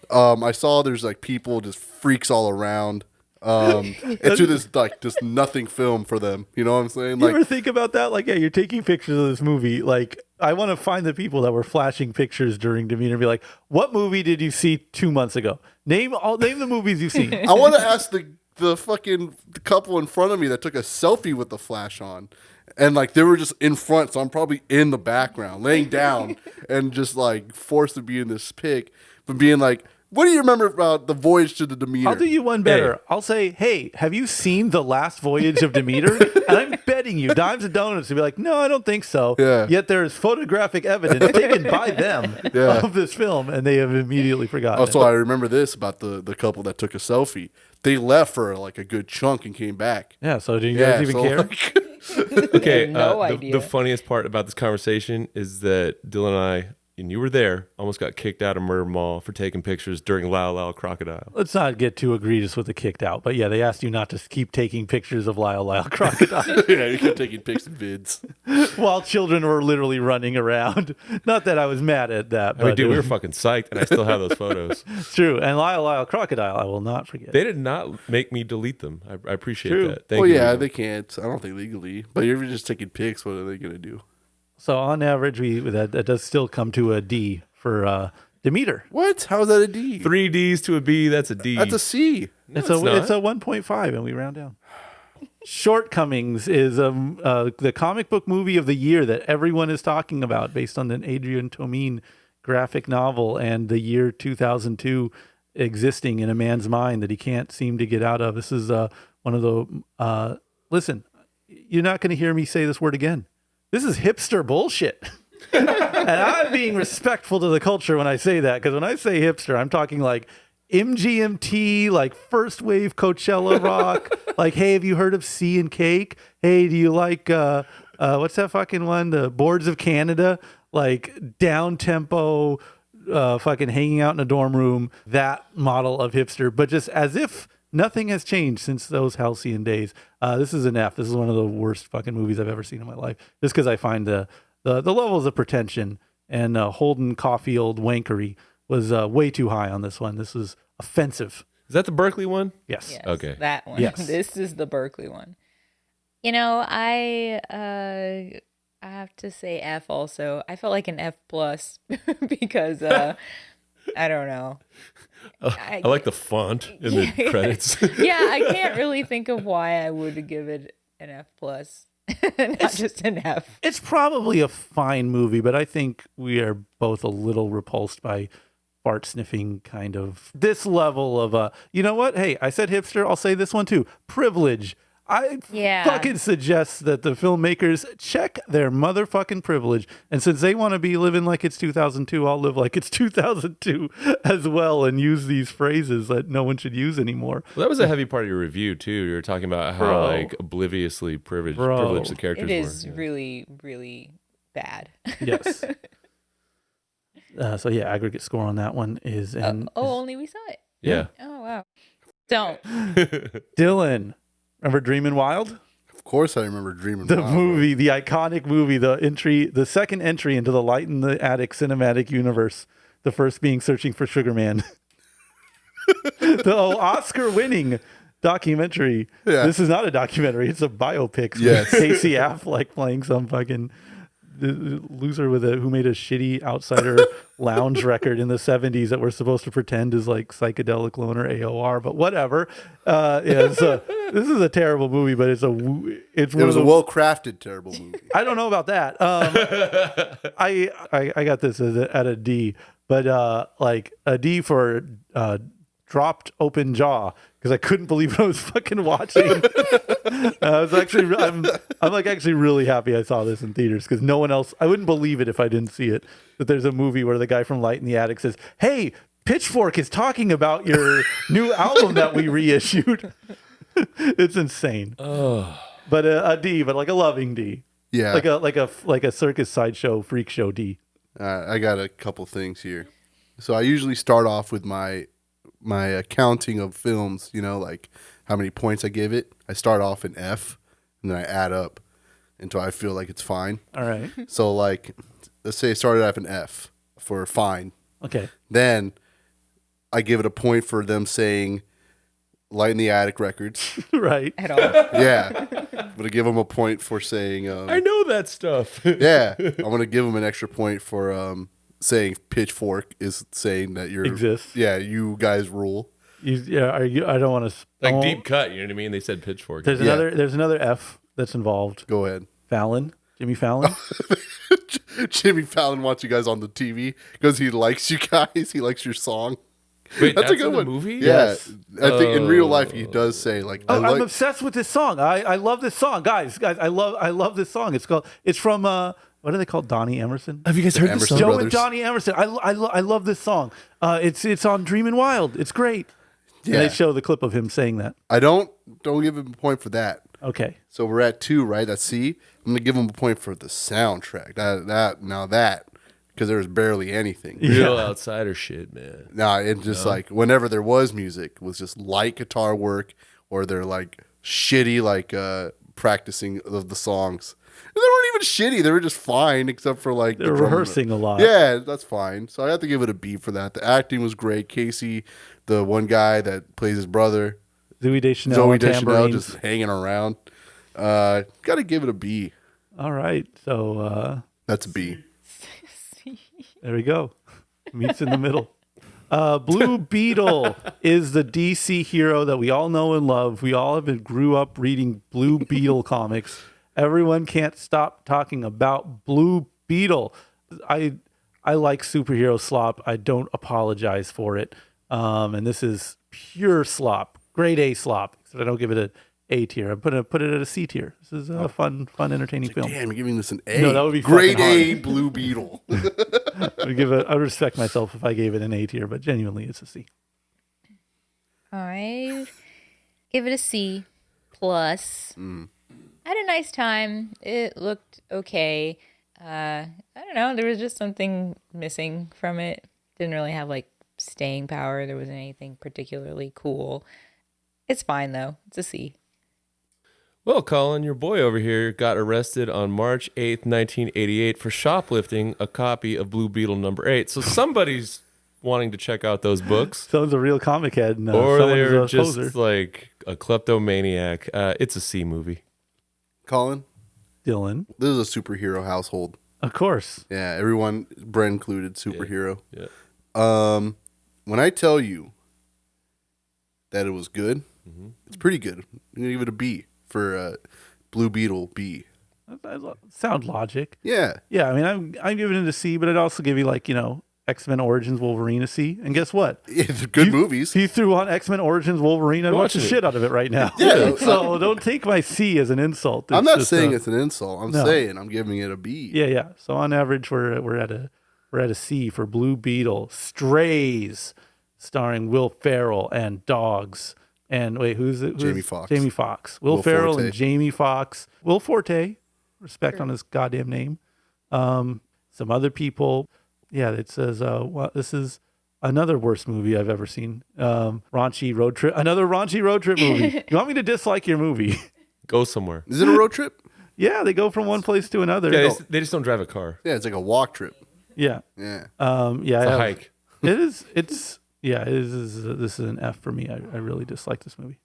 I saw there's like people, just freaks all around. It's this like just nothing film for them. You know what I'm saying? You Like, ever think about that? Like, yeah, you're taking pictures of this movie. Like, I want to find the people that were flashing pictures during Demeanor and be like, what movie did you see 2 months ago? Name the movies you've seen. I want to ask the fucking couple in front of me that took a selfie with the flash on. And like they were just in front, so I'm probably in the background, laying down and just like forced to be in this pic, but being like, what do you remember about the voyage to the Demeter? I'll do you one better. I'll say, hey, have you seen The Last Voyage of Demeter? And I'm betting you dimes and donuts to be like, no, I don't think so. Yeah. Yet there's photographic evidence taken by them Yeah. of this film, and they have immediately forgotten Also, it. I remember this about the couple that took a selfie. They left for like a good chunk and came back. Yeah, so do you guys even so, care? like, Okay, No the idea. funniest part about this conversation is that Dylan and I, and you were there, almost got kicked out of Murder Mall for taking pictures during Lyle Lyle Crocodile. Let's not get too egregious with the kicked out. But yeah, they asked you not to keep taking pictures of Lyle Lyle Crocodile yeah, you kept taking pics and vids. while children were literally running around. Not that I was mad at that, I mean, but dude, we it were was fucking psyched, and I still have those photos. true. And Lyle Lyle Crocodile, I will not forget. They did not make me delete them. I appreciate True. that. Thank Well, you. yeah, Legal. they can't. I don't think legally. But if you're just taking pics, what are they gonna do? So on average, that does still come to a D for Demeter. What? How is that a D? 3 Ds to a B, that's a D. That's a C. It's it's a not. it's a 1.5, and we round down. Shortcomings is the comic book movie of the year that everyone is talking about, based on an Adrian Tomine graphic novel and the year 2002 existing in a man's mind that he can't seem to get out of. This is one of the listen. You're not going to hear me say this word again. This is hipster bullshit. And I'm being respectful to the culture when I say that, because when I say hipster, I'm talking like MGMT, like first wave Coachella rock. Like, hey, have you heard of Sea and Cake? Hey, do you like what's that fucking one? The Boards of Canada, like down tempo, fucking hanging out in a dorm room. That model of hipster, but just as if nothing has changed since those halcyon days. This is an F. This is one of the worst fucking movies I've ever seen in my life. Just because I find the levels of pretension and Holden Caulfield wankery was way too high on this one. This was offensive. Is that the Berkeley one? Yes. Yes, Okay. that one. Yes. This is the Berkeley one. You know, I have to say F also. I felt like an F plus because I don't know. I like the font in the credits. Yeah, I can't really think of why I would give it an F plus, not just an F. It's probably a fine movie, but I think we are both a little repulsed by fart sniffing kind of this level of you know what? Hey, I said hipster, I'll say this one too. Privilege. I Yeah. fucking suggest that the filmmakers check their motherfucking privilege. And since they want to be living like it's 2002, I'll live like it's 2002 as well and use these phrases that no one should use anymore. Well, that was a heavy part of your review too. You were talking about how Bro. like obliviously privileged Bro. the characters It is were. really, really bad. Yes. So yeah, aggregate score on that one is and Only we saw it. Yeah. Oh wow. Don't. Dylan. Remember Dreamin' Wild? Of course, I remember Dreaming. The Wild. movie, the iconic movie, the second entry into the Light in the Attic cinematic universe. The first being Searching for Sugar Man. The Oscar-winning documentary. Yeah. This is not a documentary; it's a biopic. Yes. With Casey Affleck playing some fucking loser who made a shitty outsider lounge record in the 70s that we're supposed to pretend is like psychedelic loner AOR, but whatever. Yeah, so this is a terrible movie, but it's It one was of a the, well-crafted, terrible movie. I don't know about that. I got this at a D, but like a D for dropped open jaw because I couldn't believe what I was fucking watching. I was actually, I'm like actually really happy I saw this in theaters because no one else, I wouldn't believe it if I didn't see it. That there's a movie where the guy from Light in the Attic says, "Hey, Pitchfork is talking about your new album that we reissued." It's insane. Oh, But a D, but like a loving D. Yeah. Like a circus sideshow freak show D. I got a couple things here. So I usually start off with my accounting of films, like how many points I give it. I start off in F and then I add up until I feel like it's fine. All right. So like, let's say I started off in F for fine. Okay. Then I give it a point for them saying Light in the Attic Records. Right. At all. Yeah. I'm going to give them a point for saying, I know that stuff. yeah, I'm going to give them an extra point for saying Pitchfork is saying that you're Exists. Yeah, you guys rule. I don't want to. Like deep cut, you know what I mean? They said Pitchfork. There's Yeah. another F that's involved. Go ahead. Fallon, Jimmy Fallon. Jimmy Fallon wants you guys on the TV because he likes you guys. He likes your song. Wait, that's a good in the one. movie? Yeah, Yes. I think in real life he does say like, Oh, I'm obsessed with this song. I love this song, guys. I love this song. It's from what are they called? Donnie Emerson. Have you guys heard Emerson this song? Joe Brothers. and Donnie Emerson. I love this song. It's on Dreamin' Wild. It's great. And Yeah. they show the clip of him saying that. I don't give him a point for that. Okay. So we're at 2, right? That's C. I'm gonna give him a point for the soundtrack. That because there's barely anything. Real outsider shit, man. Nah, it just like whenever there was music was just light guitar work or they're like shitty like practicing of the songs. And they weren't even shitty. They were just fine except for like They're the drum- rehearsing a lot. Yeah, that's fine. So I have to give it a B for that. The acting was great. Casey, the one guy that plays his brother, Zooey Deschanel. Zoe on Deschanel, tambourines. just hanging around. Got to give it a B. All right. So That's a B. there we go. Meets in the middle. Blue Beetle is the DC hero that we all know and love. We all grew up reading Blue Beetle comics. Everyone can't stop talking about Blue Beetle. I like superhero slop. I don't apologize for it. And this is pure slop, grade A slop. So I don't give it an A tier. I put it at a C tier. This is a fun, entertaining film. Damn, you're giving this an A. No, that would be grade fucking A Blue Beetle. I would respect myself if I gave it an A tier, but genuinely it's a C. All right. Give it a C plus. I had a nice time. It looked okay. I don't know. There was just something missing from it. Didn't really have like staying power. There wasn't anything particularly cool. It's fine though. It's a C. Well, Colin, your boy over here got arrested on March 8th, 1988 for shoplifting a copy of Blue Beetle number 8. So somebody's wanting to check out those books. Someone's a real comic head, and Or someone is they're a just poser. like a kleptomaniac. It's a C movie. Colin, Dylan, this is a superhero household. of course. Yeah, everyone, Brent included, superhero. Yeah. When I tell you that it was good, it's pretty good. I'm gonna give it a B for Blue Beetle B. Sound logic. Yeah, Yeah, I mean, I'm giving it a C, but I'd also give you X-Men Origins Wolverine a C. And guess what? it's good movies. He threw on X-Men Origins Wolverine. I'd watch the Watching it. shit out of it right now. Yeah. So don't take my C as an insult. I'm It's not just, saying it's an insult. I'm no. saying I'm giving it a B. Yeah. So on average, we're at a C for Blue Beetle. Strays, starring Will Ferrell and dogs. And wait, who's it? Jamie Foxx. Jamie Foxx. Will Will Ferrell Forte. and Jamie Foxx. Will Forte, respect on his goddamn name. Some other people. Yeah, it says this is another worst movie I've ever seen. Raunchy road trip. Another raunchy road trip movie. You want me to dislike your movie? Go somewhere. Is it a road trip? Yeah, they go from one place to another. Yeah, they just don't drive a car. Yeah, it's like a walk trip. Yeah. Yeah. Yeah. It's a hike. It is. It's. Yeah. It is. This is an F for me. I really dislike this movie.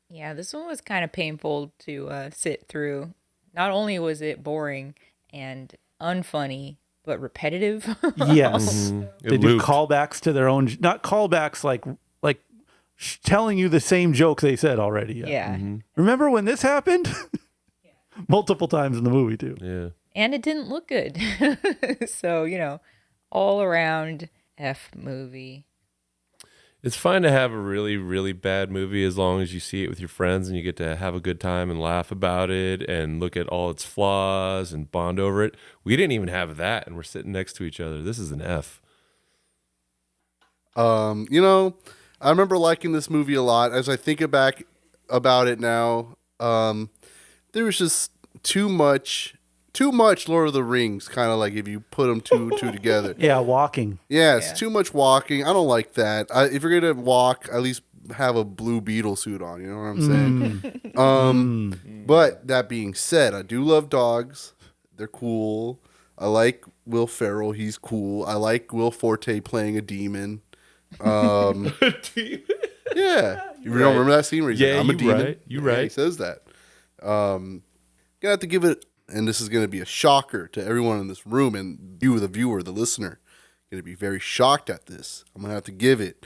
Yeah, this one was kind of painful to sit through. Not only was it boring and unfunny, but repetitive. Yes. It They do looped. callbacks to their own. Not callbacks like telling you the same joke they said already. Yeah. Remember when this happened? Multiple times in the movie too. Yeah. And it didn't look good. So, all around F movie. It's fine to have a really, really bad movie as long as you see it with your friends and you get to have a good time and laugh about it and look at all its flaws and bond over it. We didn't even have that, and we're sitting next to each other. This is an F. You know, I remember liking this movie a lot. As I think back about it now, there was just too much Lord of the Rings, kind of like if you put them two together. Yeah, walking. Yeah, it's too much walking. I don't like that. If you're gonna walk, at least have a Blue Beetle suit on. You know what I'm saying? But that being said, I do love dogs. They're cool. I like Will Ferrell. He's cool. I like Will Forte playing a demon. Yeah, you don't remember that scene where he's like, "I'm a demon." Right. You Yeah, right. he says that. Gonna have to give it, and this is gonna be a shocker to everyone in this room and you, the viewer, the listener, gonna be very shocked at this. I'm gonna have to give it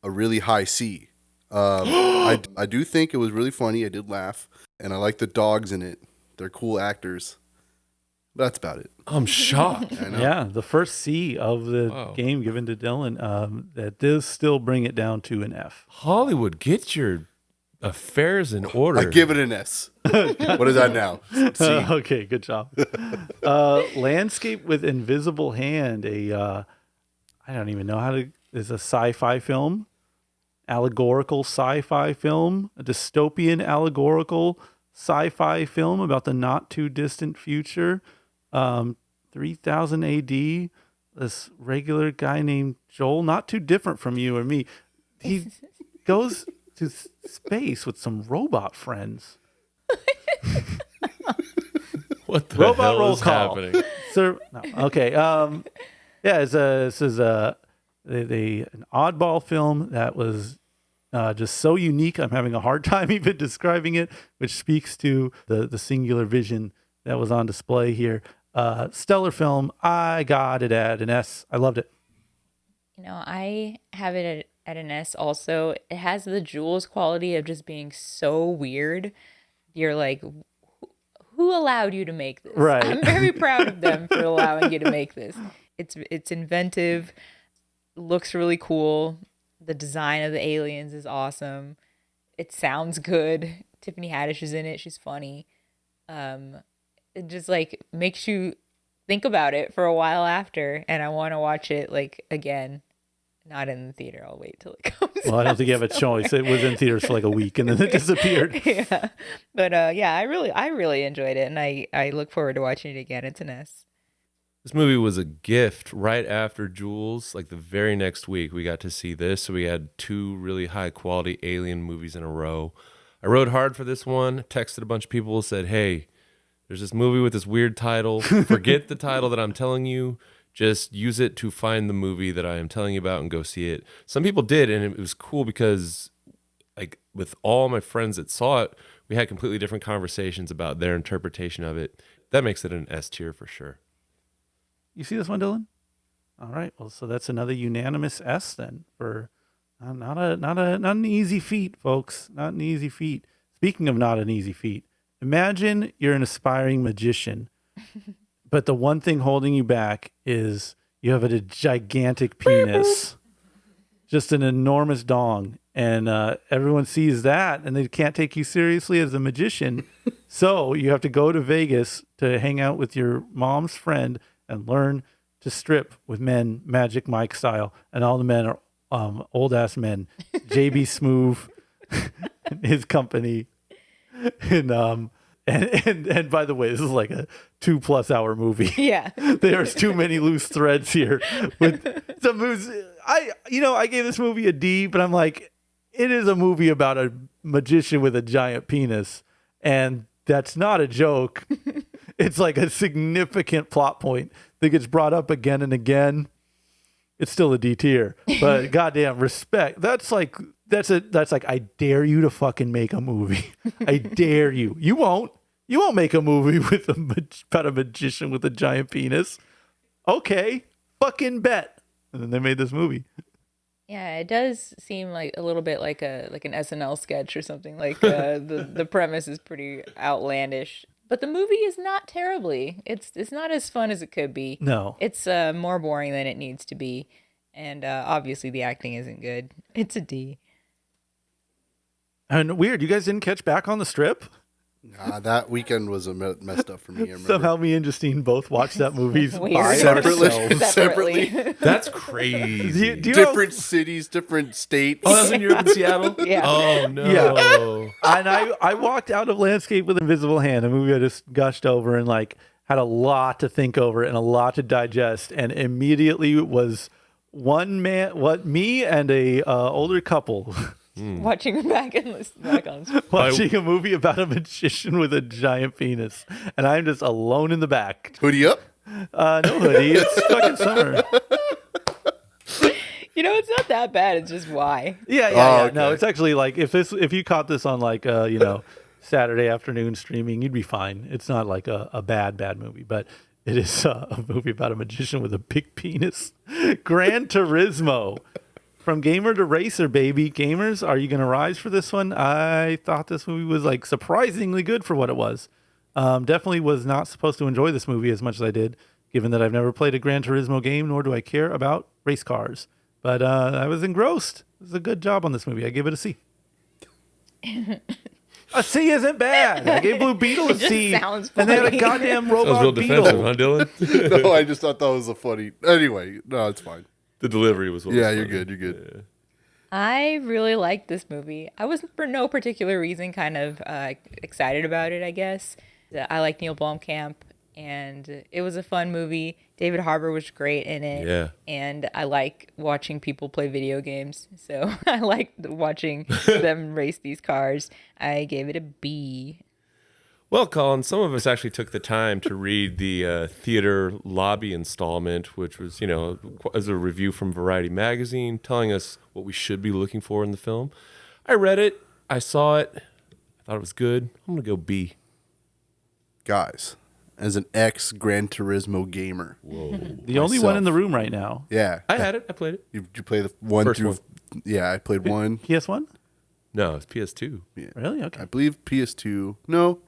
a really high C. I do think it was really funny. I did laugh, and I like the dogs in it. They're cool actors. That's about it. I'm shocked. I know. Yeah, the first C of the game given to Dylan. That does still bring it down to an F. Hollywood, get your affairs in order. I give it an S. What is that now? C. Okay, good job. Landscape with Invisible Hand. I don't even know how to. Is a sci-fi film, allegorical sci-fi film, a dystopian allegorical sci-fi film about the not too distant future. 3000 AD. This regular guy named Joel, not too different from you or me. He goes to space with some robot friends. What the Robot hell roll is call. happening? Sir, no. Okay. Yeah, this is an oddball film that was just so unique. I'm having a hard time even describing it, which speaks to the singular vision that was on display here. Stellar film. I got it at an S. I loved it. You know, I have it at an S also. It has the Jules quality of just being so weird. You're like, who allowed you to make this? Right. I'm very proud of them for allowing you to make this. It's inventive, looks really cool. The design of the aliens is awesome. It sounds good. Tiffany Haddish is in it. She's funny. It just like makes you think about it for a while after, and I want to watch it like again. Not in the theater. I'll wait till it comes. Well, I don't think you have a choice. It was in theaters for like a week and then it disappeared. Yeah, but yeah, I really enjoyed it, and I look forward to watching it again. It's an S. This movie was a gift right after Jules. Like the very next week, we got to see this. So we had two really high quality alien movies in a row. I rode hard for this one, texted a bunch of people, said, hey, there's this movie with this weird title. Forget the title that I'm telling you. Just use it to find the movie that I am telling you about and go see it. Some people did, and it was cool because like with all my friends that saw it, we had completely different conversations about their interpretation of it. That makes it an S tier for sure. You see this one, Dylan? All right. Well, so that's another unanimous S then for not an easy feat, folks. Not an easy feat. Speaking of not an easy feat, imagine you're an aspiring magician, but the one thing holding you back is you have a gigantic penis, just an enormous dong, and everyone sees that and they can't take you seriously as a magician. So you have to go to Vegas to hang out with your mom's friend and learn to strip with men, Magic Mike style, and all the men are old ass men. JB Smoove, his company, and by the way, this is like a 2+ hour movie. Yeah. There's too many loose threads here. With some movies, I gave this movie a D, but I'm like, it is a movie about a magician with a giant penis, and that's not a joke. It's like a significant plot point that gets brought up again and again. It's still a D tier, but goddamn respect. That's like I dare you to fucking make a movie. I dare you. You won't make a movie with about a magician with a giant penis. Okay, fucking bet. And then they made this movie. Yeah, it does seem like a little bit like an SNL sketch or something. Like the premise is pretty outlandish, but the movie is not terribly. It's not as fun as it could be. No. It's more boring than it needs to be. And obviously the acting isn't good. It's a D. And weird, you guys didn't catch Back on the Strip? Nah, that weekend was messed up for me. I remember. Somehow me and Justine both watched that movie Weird. by Separately. ourselves. Separately. That's Do crazy. you know- Different cities, different states. Oh, that was when you were up in Seattle? Yeah. Oh, no. Yeah. And I walked out of Landscape with Invisible Hand, a movie I just gushed over and like had a lot to think over and a lot to digest, and immediately was me and a older couple Watching back and listening back on. watching a movie about a magician with a giant penis, and I'm just alone in the back. Hoodie up. No hoodie. It's fucking summer. You know, it's not that bad. It's just why. Yeah. Oh, No, okay. it's actually like if you caught this on like Saturday afternoon streaming, you'd be fine. It's not like a bad movie, but it is a movie about a magician with a big penis. Gran Turismo. From gamer to racer, baby. Gamers, are you going to rise for this one? I thought this movie was like surprisingly good for what it was. Definitely was not supposed to enjoy this movie as much as I did, given that I've never played a Gran Turismo game, nor do I care about race cars. But I was engrossed. It was a good job on this movie. I give it a C. A C isn't bad. I gave Blue Beetle a It just C. sounds And they had a funny. goddamn That was real robot defensive, beetle. huh, Dylan? No, I just thought that was a funny. Anyway, no, it's fine. The delivery was what Yeah, was you're funny. good. You're good. I really liked this movie. I was, for no particular reason, kind of excited about it, I guess. I like Neil Blomkamp, and it was a fun movie. David Harbour was great in it. Yeah. And I like watching people play video games. So I liked watching them race these cars. I gave it a B. Well, Colin, some of us actually took the time to read the theater lobby installment, which was, as a review from Variety Magazine, telling us what we should be looking for in the film. I read it. I saw it. I thought it was good. I'm going to go B. Guys, as an ex Gran Turismo gamer, The only one in the room right now. yeah, I had it. I played it. you play the one First through. one. Yeah, I played one. PS1? No, it's PS2. Really? Okay. I believe PS2. No,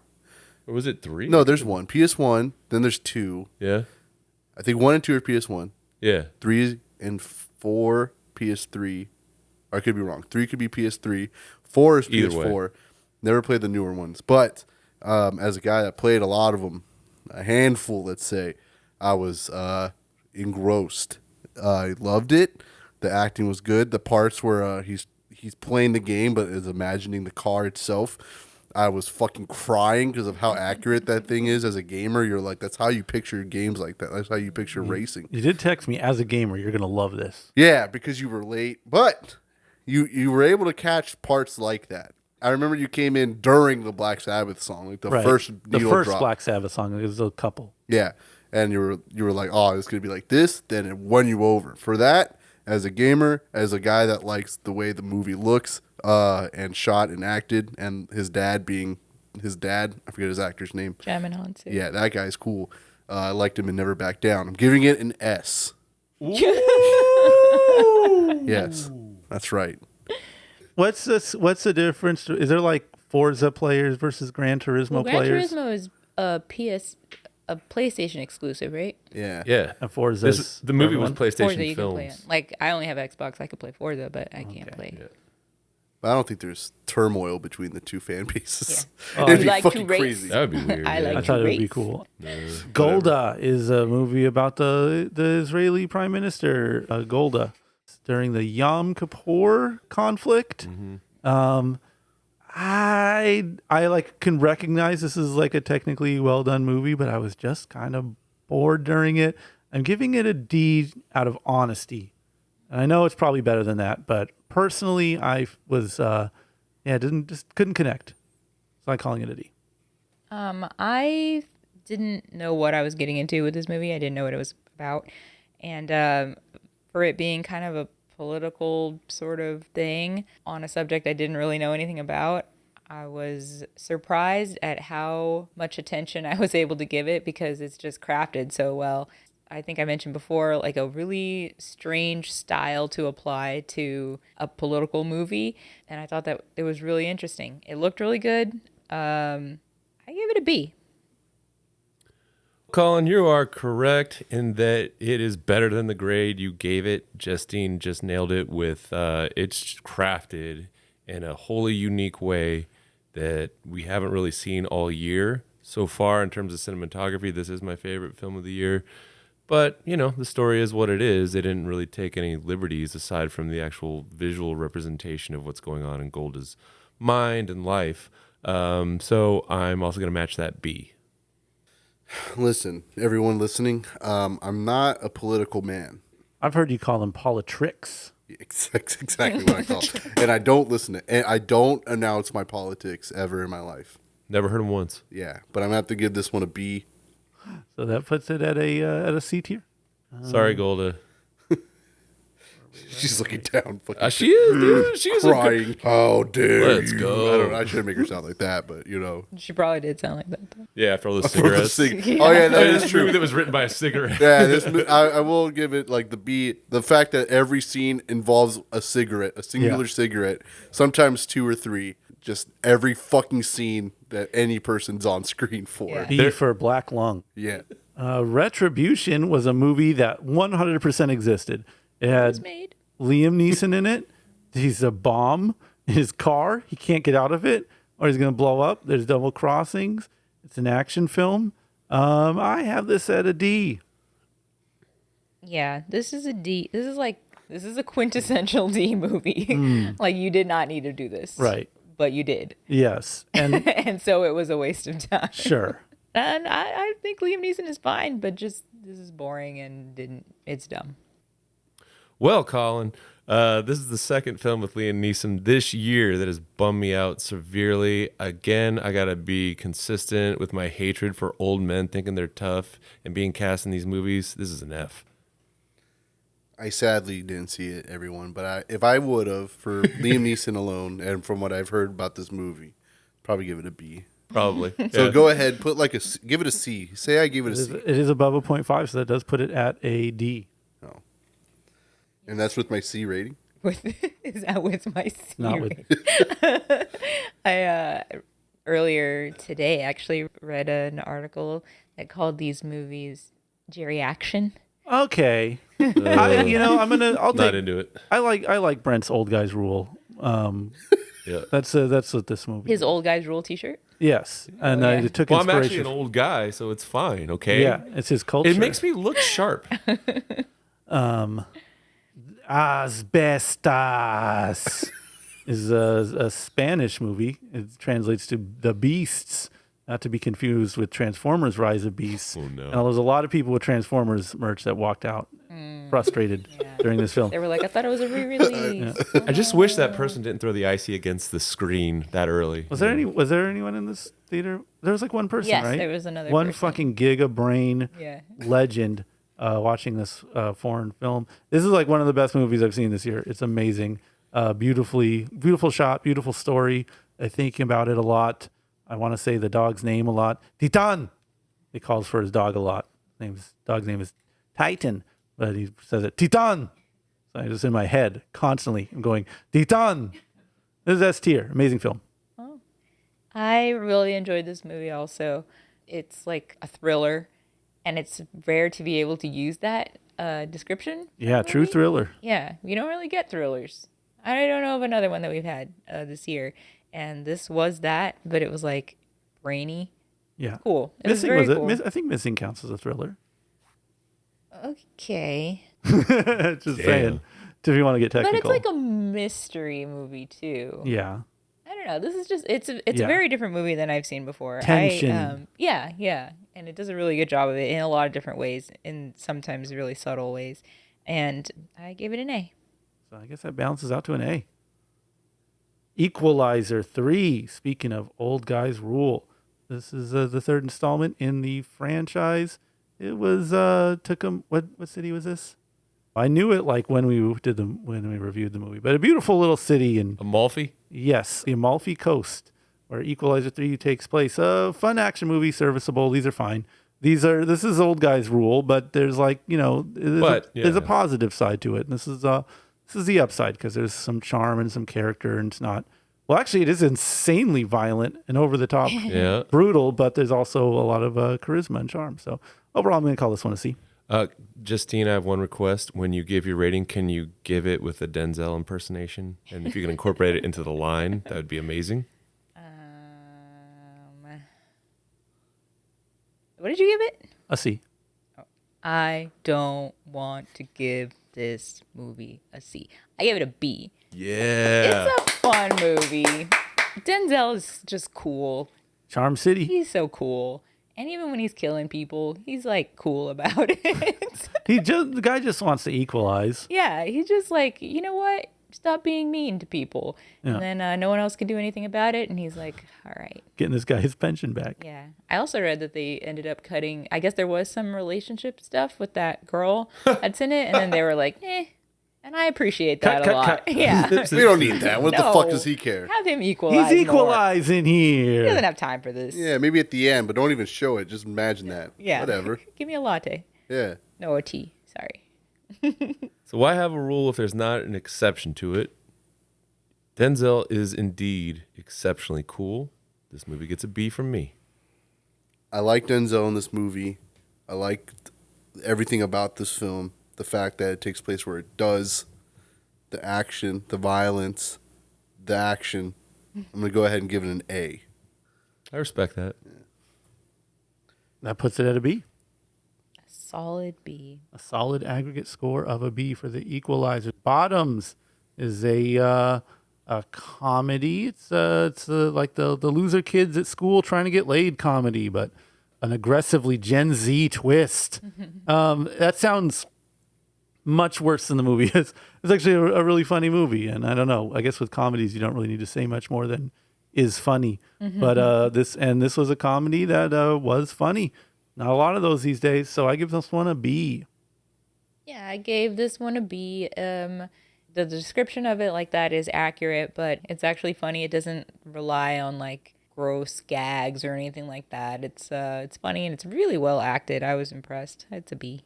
Or was it 3? no, there's one. PS1. Then there's two. Yeah? I think 1 and 2 are PS1. Yeah. 3 and 4 PS3. Or I could be wrong. 3 could be PS3. 4 is Either PS4. Never played the newer ones. But as a guy that played a lot of them, a handful, let's say, I was engrossed. I loved it. The acting was good. The parts where he's playing the game but is imagining the car itself, I was fucking crying because of how accurate that thing is. As a gamer, you're like, that's how you picture games like that. That's how you picture racing. You did text me as a gamer. You're going to love this. Yeah, because you were late, but you were able to catch parts like that. I remember you came in during the Black Sabbath song, like the Right. first the needle first drop. Black Sabbath song. It was a couple. Yeah, and you were like, oh, it's gonna be like this. Then it won you over for that. As a gamer, as a guy that likes the way the movie looks and shot and acted, and his dad being his dad, I forget his actor's name. Jamming on too. Yeah, that guy's cool. I liked him and Never Back Down. I'm giving it an S. Yes, that's right. What's the difference? Is there like Forza players versus Gran Turismo Well, Gran players? Turismo is a PlayStation exclusive, right? Yeah. Yeah. And Forza's The movie was everyone? Forza PlayStation you can play Films. it. Like I only have Xbox. I could play Forza, but I can't play. Yeah. But I don't think there's turmoil between the two fan bases. Yeah. It'd You be like to fucking race? crazy. That would be weird. I yeah. like I thought it would be Race. cool. Golda is a movie about the Israeli Prime Minister Golda during the Yom Kippur conflict. I like can recognize this is like a technically well done movie, but I was just kind of bored during it. I'm giving it a D out of honesty. And I know it's probably better than that, but personally, I was couldn't connect. So I'm calling it a D. I didn't know what I was getting into with this movie. I didn't know what it was about. And for it being kind of a political sort of thing on a subject I didn't really know anything about, I was surprised at how much attention I was able to give it because it's just crafted so well. I think I mentioned before, like a really strange style to apply to a political movie. And I thought that it was really interesting. It looked really good. I gave it a B. Colin, you are correct in that it is better than the grade you gave it. Justine just nailed it with it's crafted in a wholly unique way that we haven't really seen all year so far in terms of cinematography. This is my favorite film of the year. But, you know, the story is what it is. They didn't really take any liberties aside from the actual visual representation of what's going on in Golda's mind and life. So I'm also going to match that B. Listen, everyone listening, I'm not a political man. I've heard you call them politricks. Exactly what I call it. And I don't listen to, and I don't announce my politics ever in my life. Never heard him once. Yeah, but I'm going to have to give this one a B. So that puts it at a C tier. Sorry, Golda. She's looking down, fucking She is, dude. She's crying. How dare Let's you? go. I don't know. I shouldn't make her sound like that, but you know. She probably did sound like that, though. Yeah, after all those For the cigarettes. Oh yeah, that That is is true. true. That was written by a cigarette. Yeah, I will give it like the B. The fact that every scene involves a cigarette, a singular cigarette, sometimes 2 or 3. Just every fucking scene that any person's on screen for. Yeah. B for Black Lung. Yeah. Retribution was a movie that 100% existed. It had Made. Liam Neeson in it. He's a bomb in his car. He can't get out of it, or he's going to blow up. There's double crossings. It's an action film. I have this at a D. Yeah, this is a D. This is a quintessential D movie. Like, you did not need to do this. Right. But you did. Yes. And And so it was a waste of time. sure. And I think Liam Neeson is fine, but just this is boring and it's dumb. Well, Colin, this is the second film with Liam Neeson this year that has bummed me out severely. Again, I got to be consistent with my hatred for old men thinking they're tough and being cast in these movies. This is an F. I sadly didn't see it, everyone, but if I would have, for Liam Neeson alone, and from what I've heard about this movie, probably give it a B. Probably. So Yeah. go ahead, put like give it a C. Say I gave it a C. It is above a 0.5, so that does put it at a D. Oh. And that's with my C rating? Is that with my C Not with- rating? I earlier today actually read an article that called these movies geriaction. Okay. I'm gonna. I'll Not take. into it. I like Brent's old guys rule. Yeah. That's what this movie. His old guys rule T-shirt. Yes, and yeah. I took Well, I'm inspiration. actually an old guy, so it's fine, okay? Yeah, it's his culture. It makes me look sharp. Asbestas is a Spanish movie. It translates to The Beasts, not to be confused with Transformers: Rise of Beasts. Oh, no. And there was a lot of people with Transformers merch that walked out frustrated during this film. They were like, I thought it was a re-release. I just wish that person didn't throw the icy against the screen that early. Was there anyone in this theater? There was like one person, Yes, right? there was another one person. fucking giga brain Yeah. legend watching this foreign film. This is like one of the best movies I've seen this year. It's amazing. Beautiful shot, beautiful story. I think about it a lot. I want to say the dog's name a lot. Titan. He calls for his dog a lot. Dog's name is Titan, but he says it Titan. So I just in my head constantly I'm going Titan. This is S tier. Amazing film. I really enjoyed this movie also. It's like a thriller, and it's rare to be able to use that description. Yeah, true thriller. Yeah, we don't really get thrillers. I don't know of another one that we've had this year. And this was that, but it was like brainy. Yeah. Cool. It was Missing very was it? cool. I think Missing counts as a thriller. Okay. Just saying. If you want to get But technical. it's like a mystery movie too. yeah. I don't know. This is just it's a Yeah. very different movie than I've seen before. Tension. Yeah. And it does a really good job of it in a lot of different ways, in sometimes really subtle ways. And I gave it an A. So I guess that balances out to an A. Equalizer 3. Speaking of old guys rule. This is the third installment in the franchise. It was took them what city was this? I knew it like when we reviewed the movie. But a beautiful little city in Amalfi? yes, the Amalfi Coast, where Equalizer 3 takes place. A fun action movie, serviceable. These are fine. This is old guys rule, but there's like, there's a positive side to it. And this is the upside because there's some charm and some character, and it's not Well, actually, it is insanely violent and over the top, Yeah. brutal, but there's also a lot of charisma and charm. So overall, I'm going to call this one a C. Justine, I have one request. When you give your rating, can you give it with a Denzel impersonation? And if you can incorporate it into the line, that would be amazing. What did you give it? A C. I don't want to give this movie a C. I give it a B. Yeah. It's a fun movie. Denzel is just cool. Charm City. He's so cool. And even when he's killing people, he's like cool about it. The guy just wants to equalize. Yeah, he's just like, you know what? Stop being mean to people. Yeah. And then no one else can do anything about it. And he's like, all right. Getting this guy his pension back. Yeah. I also read that they ended up cutting, I guess there was some relationship stuff with that girl that's in it. And then they were like, And I appreciate that Cut, a lot. cut. Yeah. We don't need that. What the No. fuck does he care? Have him equalize. He's more. equalizing He doesn't here. have time for this. Yeah, maybe at the end, but don't even show it. Just imagine that. Yeah. Whatever. Give me a latte. Yeah. No, a tea. Sorry. So why have a rule if there's not an exception to it? Denzel is indeed exceptionally cool. This movie gets a B from me. I like Denzel in this movie. I like everything about this film. The fact that it takes place where it does. The action, the violence, the action. I'm going to go ahead and give it an A. I respect that. That puts it at a B. Solid B. A solid aggregate score of a B for the Equalizer. Bottoms is a comedy. It's like the loser kids at school trying to get laid comedy, but an aggressively Gen Z twist. That sounds much worse than the movie is. It's actually a really funny movie, and I don't know. I guess with comedies, you don't really need to say much more than is funny. But this was a comedy that was funny. Not a lot of those these days, so I give this one a B. Yeah, I gave this one a B. The description of it like that is accurate, but it's actually funny. It doesn't rely on like gross gags or anything like that. It's funny and it's really well acted. I was impressed. It's a B.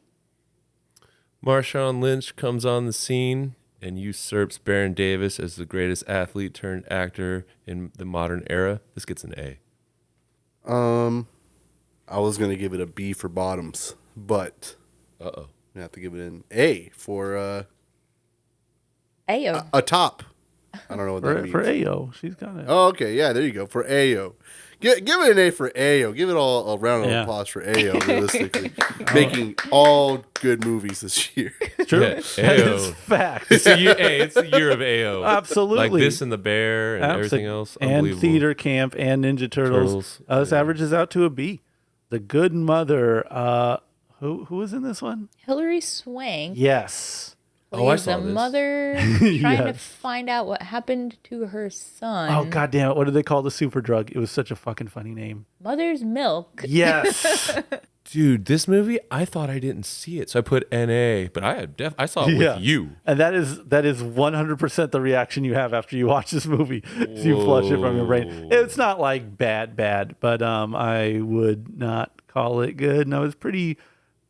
Marshawn Lynch comes on the scene and usurps Baron Davis as the greatest athlete turned actor in the modern era. This gets an A. I was going to give it a B for Bottoms, but Uh-oh. I have to give it an A for Ayo. a top. I don't know what that means. For Ayo, she's got it. Oh, okay. Yeah, there you go. For Ayo. Give it an A for Ayo. Give it all a round of Yeah. applause for Ayo, realistically. Making all good movies this year. True. Yeah, That Ayo. is fact. It's the year of AO. Absolutely. Like this and the Bear and everything else. And Unbelievable. Theater Camp and Ninja Turtles. Turtles, This averages out to a B. The Good Mother. Who was in this one? Hilary Swank Yes. Oh, I plays saw a this. mother trying to Yes. find out what happened to her son. Oh, God damn it. What did they call the super drug? It was such a fucking funny name. Mother's milk. Yes. Dude, this movie, I thought I didn't see it. So I put NA, but I saw it Yeah. with you. And that is 100% the reaction you have after you watch this movie. So you flush it from your brain. It's not like bad, but I would not call it good. No, it's pretty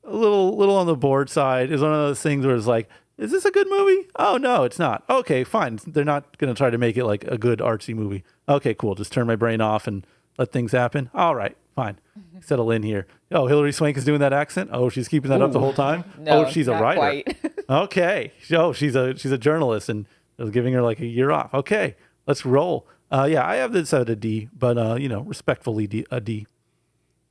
a little on the bored side. It's one of those things where it's like, is this a good movie? Oh no, it's not. Okay, fine. They're not gonna try to make it like a good artsy movie. Okay, cool. Just turn my brain off and let things happen. All right, fine. Settle in here. Oh, Hilary Swank is doing that accent. Oh, she's keeping that up the whole time. No, oh, she's a not writer. quite. Okay. Oh, she's a journalist, and I was giving her like a year off. Okay, let's roll. Yeah, I have this at a D, but respectfully a D.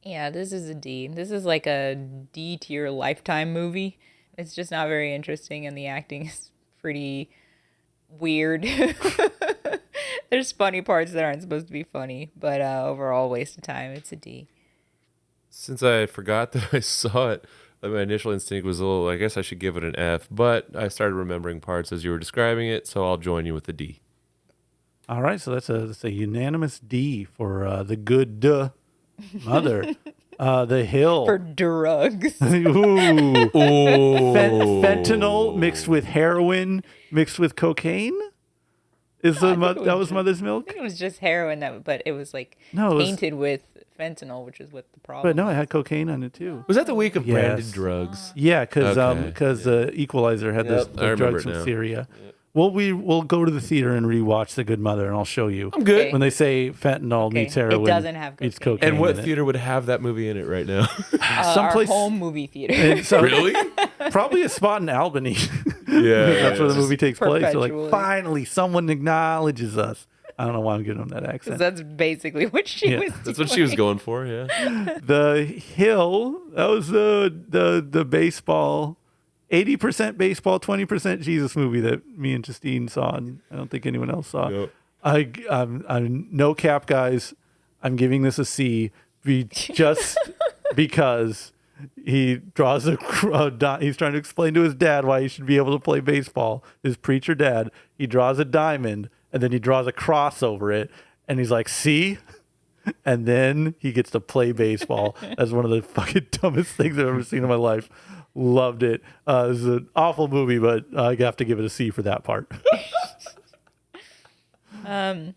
Yeah, this is a D. This is like a D tier Lifetime movie. It's just not very interesting, and the acting is pretty weird. There's funny parts that aren't supposed to be funny, but overall waste of time. It's a D. Since I forgot that I saw it, my initial instinct was I guess I should give it an F, but I started remembering parts as you were describing it, so I'll join you with the D. All right, so that's a unanimous D for the Good Mother. The Hill. For drugs. Ooh. Oh, Fentanyl mixed with heroin mixed with cocaine. Is No, I the think it that was was just- Mother's I Milk? think it was just heroin, but it was like No, it was- painted with fentanyl, which is what the problem. But no, it had cocaine on it too. was that the week of branded Yes. drugs? Yeah, because Okay. Equalizer had Yep, I the remember drugs it from now. Syria. we'll go to the theater and rewatch The Good Mother, and I'll show you. I'm good. When they say fentanyl meets heroin, doesn't have meets cocaine. cocaine. And what in it. theater would have that movie in it right now? Someplace Our home movie theater. and so- Really? Probably a spot in Albany. Yeah. That's where the movie takes place. So like, perpetually. finally, someone acknowledges us. I don't know why I'm giving them that 'Cause accent. that's basically what she Yeah. was That's what she was going for, yeah. The Hill, that was the baseball, 80% baseball, 20% Jesus movie that me and Justine saw, and I don't think anyone else saw. Nope. I'm no cap, guys. I'm giving this a C, just because he draws he's trying to explain to his dad why he should be able to play baseball. His preacher dad. He draws a diamond and then he draws a cross over it, and he's like, "See." And then he gets to play baseball as one of the fucking dumbest things I've ever seen in my life. Loved it. It was an awful movie, but I have to give it a C for that part. I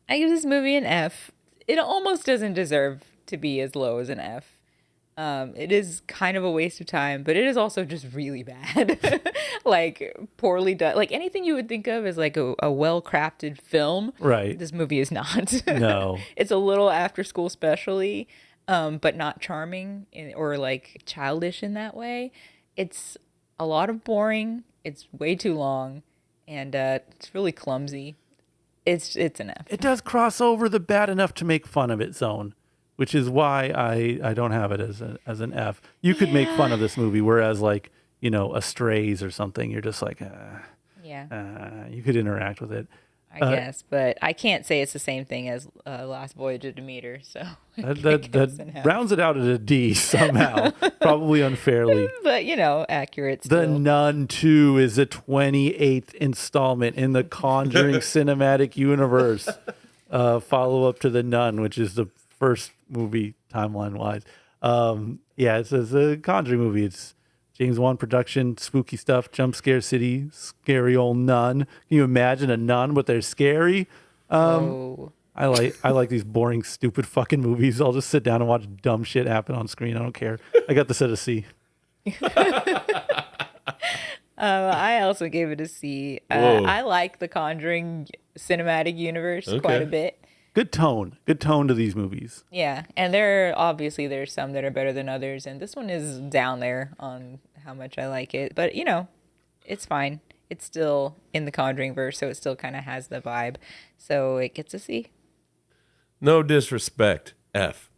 give this movie an F. It almost doesn't deserve to be as low as an F. It is kind of a waste of time, but it is also just really bad. Like, poorly done. Like, anything you would think of as like a well-crafted film. Right. This movie is not. No. It's a little after-school specially, but not charming or like childish in that way. It's a lot of boring. It's way too long, and it's really clumsy. It's an F. It does cross over the bad enough to make fun of its own, which is why I don't have it as an F. You could make fun of this movie, whereas like, you know, a Strays or something, you're just like, Yeah. you could interact with it. I guess, but I can't say it's the same thing as Last Voyage of Demeter, so That rounds it out at a D somehow, probably unfairly. but you know, accurate The still. Nun 2 is the 28th installment in the Conjuring cinematic universe. Follow up to The Nun, which is the first movie timeline wise. Yeah, it's a Conjuring movie. It's James Wan production, spooky stuff, jump scare city, scary old nun. Can you imagine a nun, but they're scary? Oh, I like these boring, stupid fucking movies. I'll just sit down and watch dumb shit happen on screen. I don't care. I got this at a C. I also gave it a C. Whoa. I like the Conjuring cinematic universe quite Okay. a bit. Good tone to these movies. Yeah, and there's some that are better than others, and this one is down there on how much I like it. But you know, it's fine. It's still in the Conjuring verse, so it still kind of has the vibe. So it gets a C. No disrespect. F.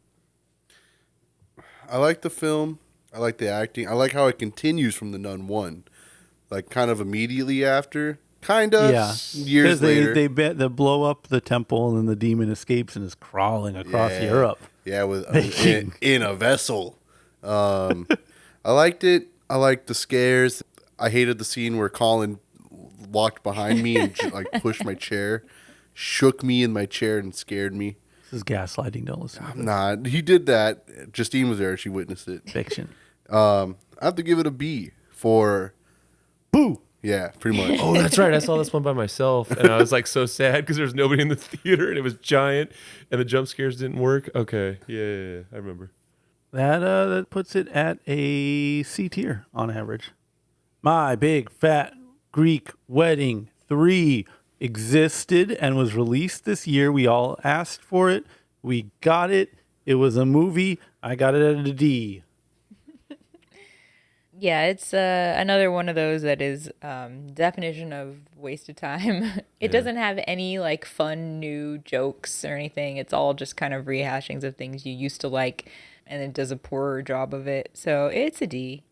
I like the film. I like the acting. I like how it continues from The Nun 1. Like, kind of immediately after. Kind of. Yeah. Years later. They blow up the temple and then the demon escapes and is crawling across Yeah. Europe. Yeah, with Making- in a vessel. I liked it. I liked the scares. I hated the scene where Colin walked behind me and like pushed my chair, shook me in my chair and scared me. This is gaslighting. Don't listen to this. Nah, he did that. Justine was there. She witnessed it. Fiction. I have to give it a B for Boo! yeah, pretty much. Oh, that's right. I saw this one by myself, and I was like so sad because there was nobody in the theater, and it was giant, and the jump scares didn't work. Okay, yeah, I remember. That puts it at a C tier on average. My Big Fat Greek Wedding 3 existed and was released this year. We all asked for it. We got it. It was a movie. I got it at a D. Yeah, it's another one of those that is definition of waste of time. It doesn't have any like fun new jokes or anything. It's all just kind of rehashings of things you used to like, and it does a poorer job of it. So it's a D.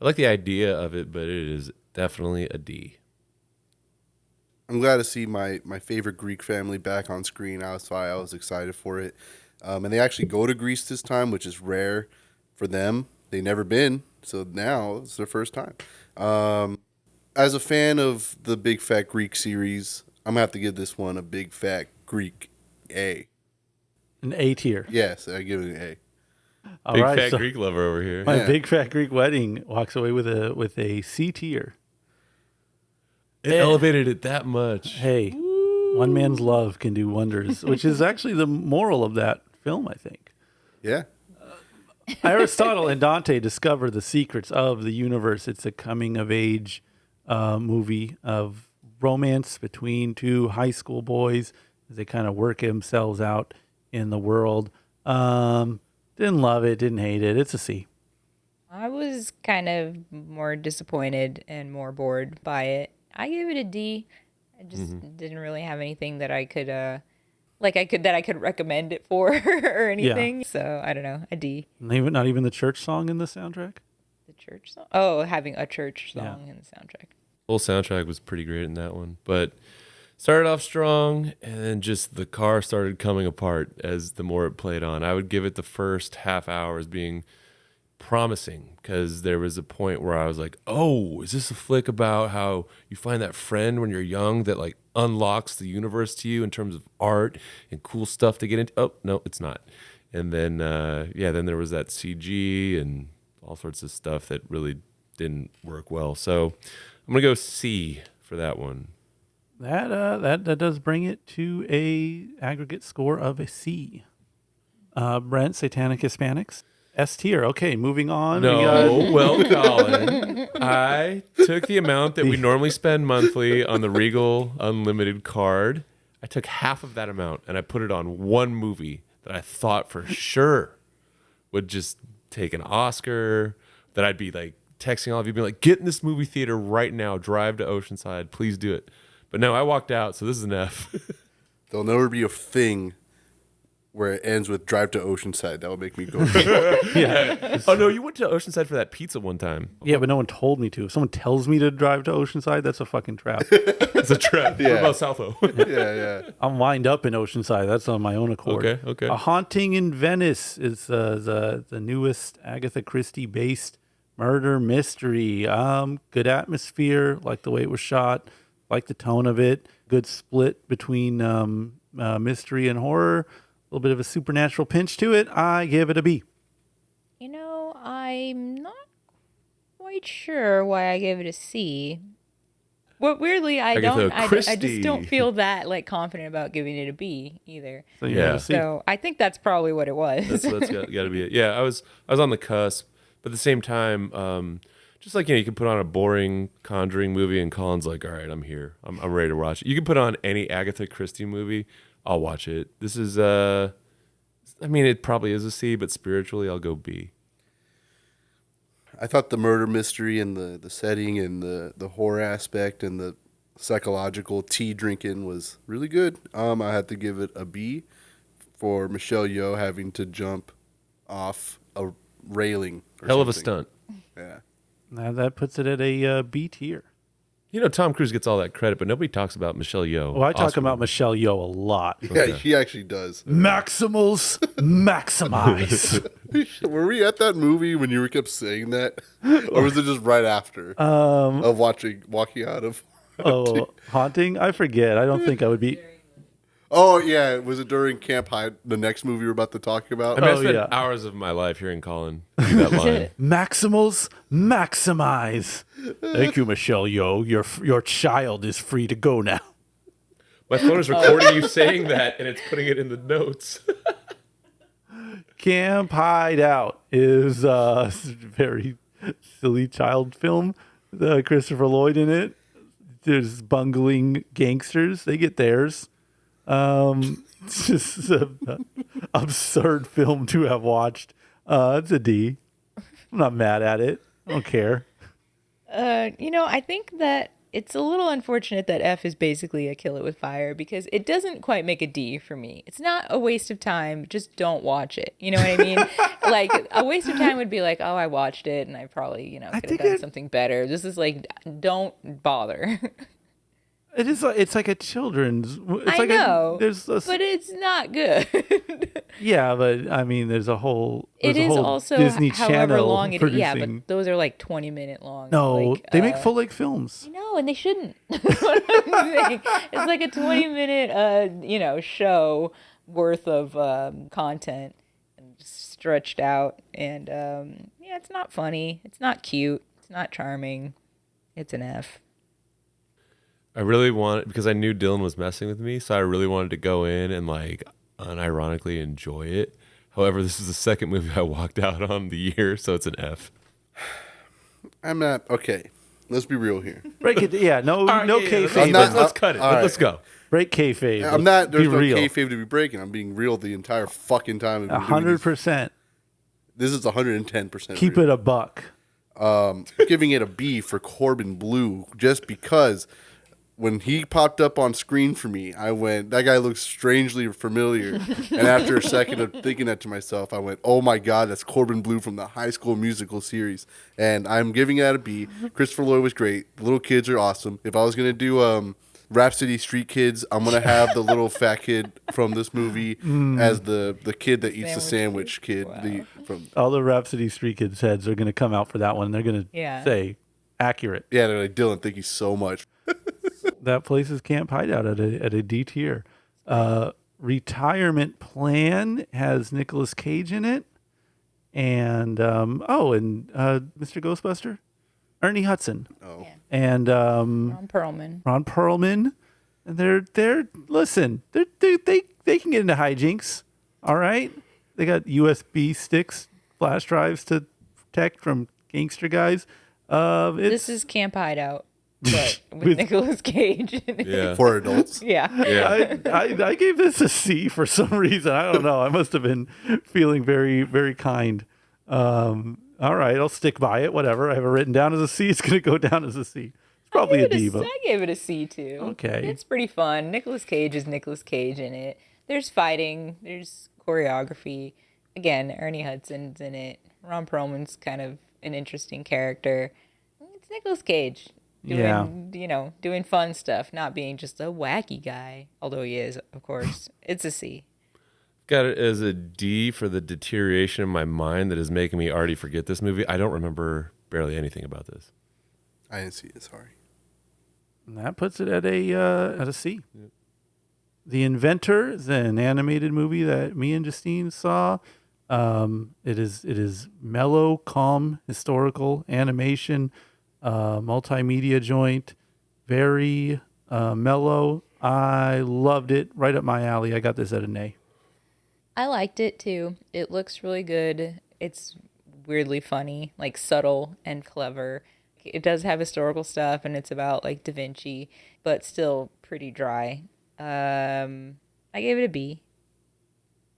I like the idea of it, but it is definitely a D. I'm glad to see my favorite Greek family back on screen. That's why I was excited for it. And they actually go to Greece this time, which is rare for them. They've never been, so now it's their first time. As a fan of the Big Fat Greek series, I'm going to have to give this one a Big Fat Greek A. An A tier. Yes, I give it an A. All Big right, fat so Greek lover over here. my Yeah. Big Fat Greek Wedding walks away with a C tier. It elevated it that much. Hey, one man's love can do wonders, which is actually the moral of that film, I think. Yeah. Aristotle and Dante discover the secrets of the universe. It's a coming of age movie of romance between two high school boys as they kind of work themselves out in the world. Didn't love it, didn't hate it. It's a C. I was kind of more disappointed and more bored by it. I gave it a D. I just didn't really have anything that I could that I could recommend it for or anything. So I don't know, a D. Not even the church song in the soundtrack? The church song. Oh, having a church song in the soundtrack. Whole soundtrack was pretty great in that one, but started off strong, and then just the car started coming apart as the more it played on. I would give it the first half hour as being promising, because there was a point where I was like, oh, is this a flick about how you find that friend when you're young that like unlocks the universe to you in terms of art and cool stuff to get into? Oh, no, it's not. And then, then there was that CG and all sorts of stuff that really didn't work well. So I'm going to go C for that one. That does bring it to a aggregate score of a C. Brent, Satanic Hispanics, S tier. Okay, moving on. Well, Colin, I took the amount that we normally spend monthly on the Regal Unlimited card. I took half of that amount and I put it on one movie that I thought for sure would just take an Oscar, that I'd be like texting all of you, being like, get in this movie theater right now, drive to Oceanside, please do it. But no, I walked out, so this is an F. There'll never be a thing where it ends with drive to Oceanside. That would make me go. Yeah. Oh no, you went to Oceanside for that pizza one time. Yeah, but no one told me to. If someone tells me to drive to Oceanside, that's a fucking trap. It's a trap. Yeah. What about Southo? Yeah. I'm lined up in Oceanside. That's on my own accord. Okay. A Haunting in Venice is the newest Agatha Christie-based murder mystery. Good atmosphere, like the way it was shot, like the tone of it. Good split between mystery and horror. A little bit of a supernatural pinch to it. I give it a B. You know, I'm not quite sure why I gave it a C. Well, weirdly, I just don't feel that like confident about giving it a B either. So you Yeah. have a C. So I think that's probably what it was. That's got to be it. Yeah, I was on the cusp, but at the same time, just like, you can put on a boring Conjuring movie and Colin's like, all right, I'm here. I'm ready to watch it. You can put on any Agatha Christie movie, I'll watch it. This is it probably is a C, but spiritually I'll go B. I thought the murder mystery and the setting and the horror aspect and the psychological tea drinking was really good. I had to give it a B for Michelle Yeoh having to jump off a railing. Hell of a something. stunt. Yeah. Now that puts it at a B tier. Tom Cruise gets all that credit, but nobody talks about Michelle Yeoh. Well, I talk Oscar about winner. Michelle Yeoh a lot. Yeah, he actually does. Maximals maximize. Were we at that movie when you kept saying that? Or was it just right after of walking out of... Haunting? I forget. I don't think I would be. Oh, yeah. Was it during Camp Hyde, the next movie we're about to talk about? I spent yeah. hours of my life hearing Colin do that line. Maximals maximize. Thank you, Michelle Yeoh. Your child is free to go now. My phone is recording you saying that, and it's putting it in the notes. Camp Hideout is a very silly child film. Christopher Lloyd in it. There's bungling gangsters. They get theirs. It's just an absurd film to have watched. It's a D. I'm not mad at it. I don't care. I think that it's a little unfortunate that F is basically a Kill It With Fire because it doesn't quite make a D for me. It's not a waste of time. Just don't watch it. You know what I mean? Like a waste of time would be like, oh, I watched it and I probably, could have done something better. This is like, don't bother. It is. It's like a children's. It's I know, but it's not good. Yeah, but I mean, there's a whole. It is also Disney however Channel long it is. Yeah, producing- but those are like 20-minute long. No, like, they make full length films. No, and they shouldn't. That's what I'm saying. It's like a 20-minute, show worth of content, and just stretched out. And it's not funny. It's not cute. It's not charming. It's an F. I really wanted, because I knew Dylan was messing with me, so I really wanted to go in and like unironically enjoy it. However, this is the second movie I walked out on the year, so it's an F. I'm not... Okay. Let's be real here. Break it. Yeah, no kayfabe. I'm not- Let's cut it. all right. Let's go. Break kayfabe. I'm not. There's Be no real. kayfabe to be breaking. I'm being real the entire fucking time. 100%. This is 110%. Keep it a buck. Giving it a B for Corbin Blue just because when he popped up on screen for me, I went, that guy looks strangely familiar. And after a second of thinking that to myself, I went, oh my God, that's Corbin Blue from the High School Musical series. And I'm giving it a B. Christopher Lloyd was great. The little kids are awesome. If I was going to do Rhapsody Street Kids, I'm going to have the little fat kid from this movie as the kid that eats the sandwich kid. From All the Rhapsody Street Kids heads are going to come out for that one. They're going to say accurate. Yeah, they're like, Dylan, thank you so much. That place is Camp Hideout at a D tier. Retirement Plan has Nicolas Cage in it. And, Mr. Ghostbuster, Ernie Hudson. Oh. And Ron Perlman. Ron Perlman. And they're listen, they can get into hijinks. All right. They got USB sticks, flash drives to protect from gangster guys. This is Camp Hideout, but with Nicolas Cage in it. Yeah. For adults. Yeah. Yeah. I gave this a C for some reason. I don't know. I must have been feeling very, very kind. All right, I'll stick by it. Whatever. I have it written down as a C. It's going to go down as a C. It's probably a D, but I gave it a C too. Okay. It's pretty fun. Nicolas Cage is Nicolas Cage in it. There's fighting. There's choreography. Again, Ernie Hudson's in it. Ron Perlman's kind of an interesting character. It's Nicolas Cage doing fun stuff, not being just a wacky guy. Although he is, of course. It's a C. Got it as a D for the deterioration in my mind that is making me already forget this movie. I don't remember barely anything about this. I didn't see it, sorry. And that puts it at a C. Yep. The Inventor is an animated movie that me and Justine saw. It is mellow, calm, historical animation, multimedia joint, very mellow. I loved it. Right up my alley. I got this at an A. I liked it too. It looks really good. It's weirdly funny, like subtle and clever. It does have historical stuff and it's about like Da Vinci, but still pretty dry. I gave it a B.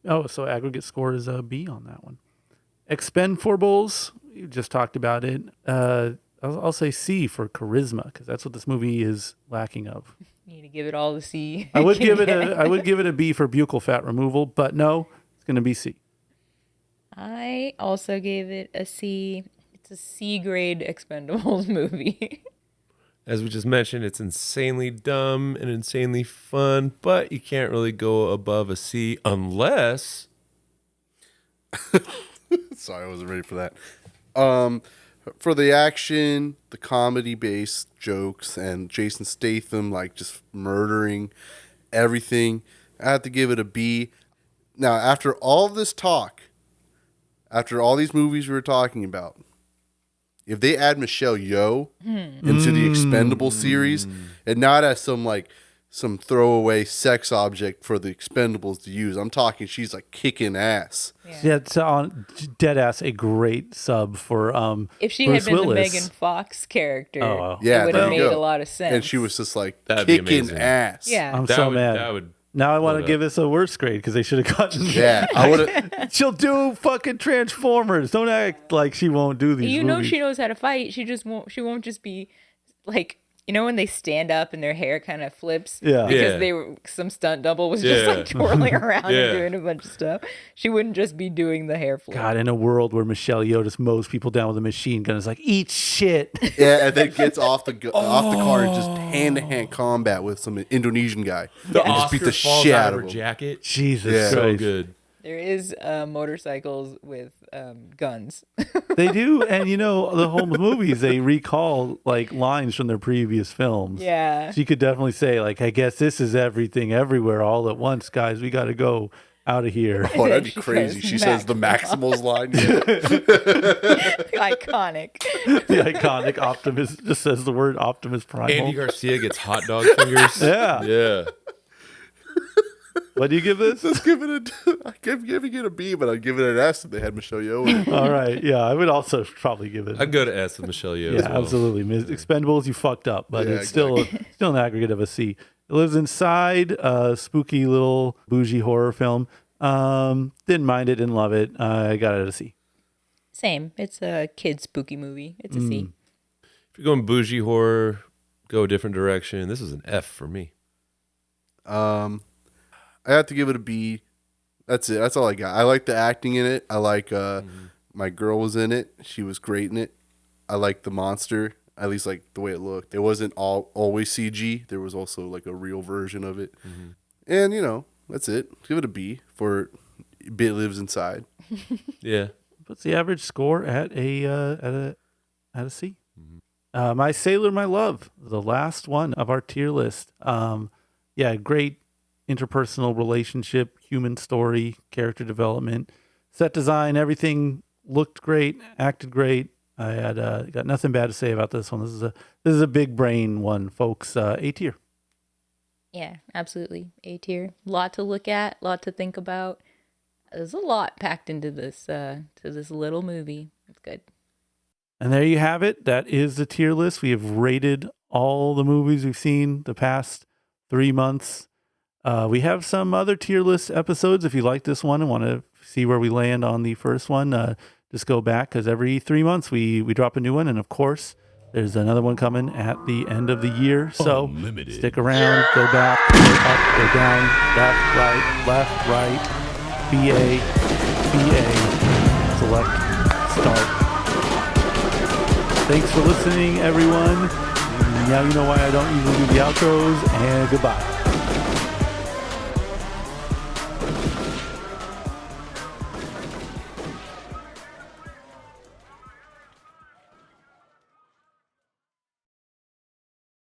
Oh, so aggregate score is a B on that one. Expendables, you just talked about it. I'll say C for charisma because that's what this movie is lacking of. You need to give it all the C. I would give it a B for buccal fat removal, but no, it's going to be C. I also gave it a C. It's a C grade Expendables movie. As we just mentioned, it's insanely dumb and insanely fun, but you can't really go above a C unless... Sorry, I wasn't ready for that. For the action, the comedy-based jokes, and Jason Statham, like, just murdering everything, I have to give it a B. Now, after all this talk, after all these movies we were talking about, if they add Michelle Yeoh into the Expendable series, and not as some throwaway sex object for the Expendables to use, I'm talking she's like kicking ass. Yeah, it's on dead ass a great sub for if she Bruce had been Willis. the Megan Fox character, Yeah, it would there have you made go. a lot of sense. And she was just like That'd be kicking amazing. ass. yeah. I'm so mad. That would Now I want Hold to up. give this a worse grade because they should have gotten. Yeah, I would have. She'll do fucking Transformers. Don't act like she won't do these. You know movies. she knows how to fight. She won't just be like, you know, when they stand up and their hair kind of flips. Yeah. Because Yeah. some stunt double was just Yeah. like twirling around Yeah. and doing a bunch of stuff. She wouldn't just be doing the hair flip. God, in a world where Michelle Yeoh just mows people down with a machine gun, is like eat shit. Yeah, and then gets off the car and just hand-to-hand combat with some Indonesian guy. The and just Oscar beat the falls shit out out of of her him. jacket. Jesus Yeah. So Christ. good. There is motorcycles with guns. They do, and you know the Holmes movies. They recall like lines from their previous films. Yeah. So you could definitely say like, I guess this is everything, everywhere, all at once, guys. We got to go out of here. Oh, that'd be She crazy. says She says the Maximals line. Iconic. The iconic Optimus just says the word Optimus Primal. Andy Garcia gets hot dog fingers. Yeah. Yeah. What do you give this? Let's give it I'm giving it a B, but I'd give it an S if they had Michelle Yeoh in it. All right. Yeah, I would also probably give it. I'd go to S with Michelle Yeoh. Yeah, as well. absolutely. Expendables, you fucked up, but Yeah, it's still an aggregate of a C. It lives inside a spooky little bougie horror film. Didn't mind it, didn't love it. I got it a C. Same. It's a kid spooky movie. It's a C. If you're going bougie horror, go a different direction. This is an F for me. I have to give it a B. That's it. That's all I got. I like the acting in it. I like my girl was in it. She was great in it. I like the monster. At least like the way it looked. It wasn't always CG. There was also like a real version of it. And that's it. Give it a B for It Lives Inside. Yeah. Puts the average score at a C. My Sailor, My Love, the last one of our tier list. Great interpersonal relationship, human story, character development, set design, everything looked great, acted great. I had got nothing bad to say about this one. This is a big brain one, folks. A tier. Yeah, absolutely. A tier. Lot to look at, lot to think about. There's a lot packed into this little movie. It's good. And there you have it. That is the tier list. We have rated all the movies we've seen the past 3 months. We have some other tier list episodes. If you like this one and want to see where we land on the first one, just go back, because every 3 months we drop a new one. And of course, there's another one coming at the end of the year. So Unlimited. stick around, go back, go up, go down, left, right, BA, select, start. Thanks for listening, everyone. Now you know why I don't usually do the outros, and goodbye.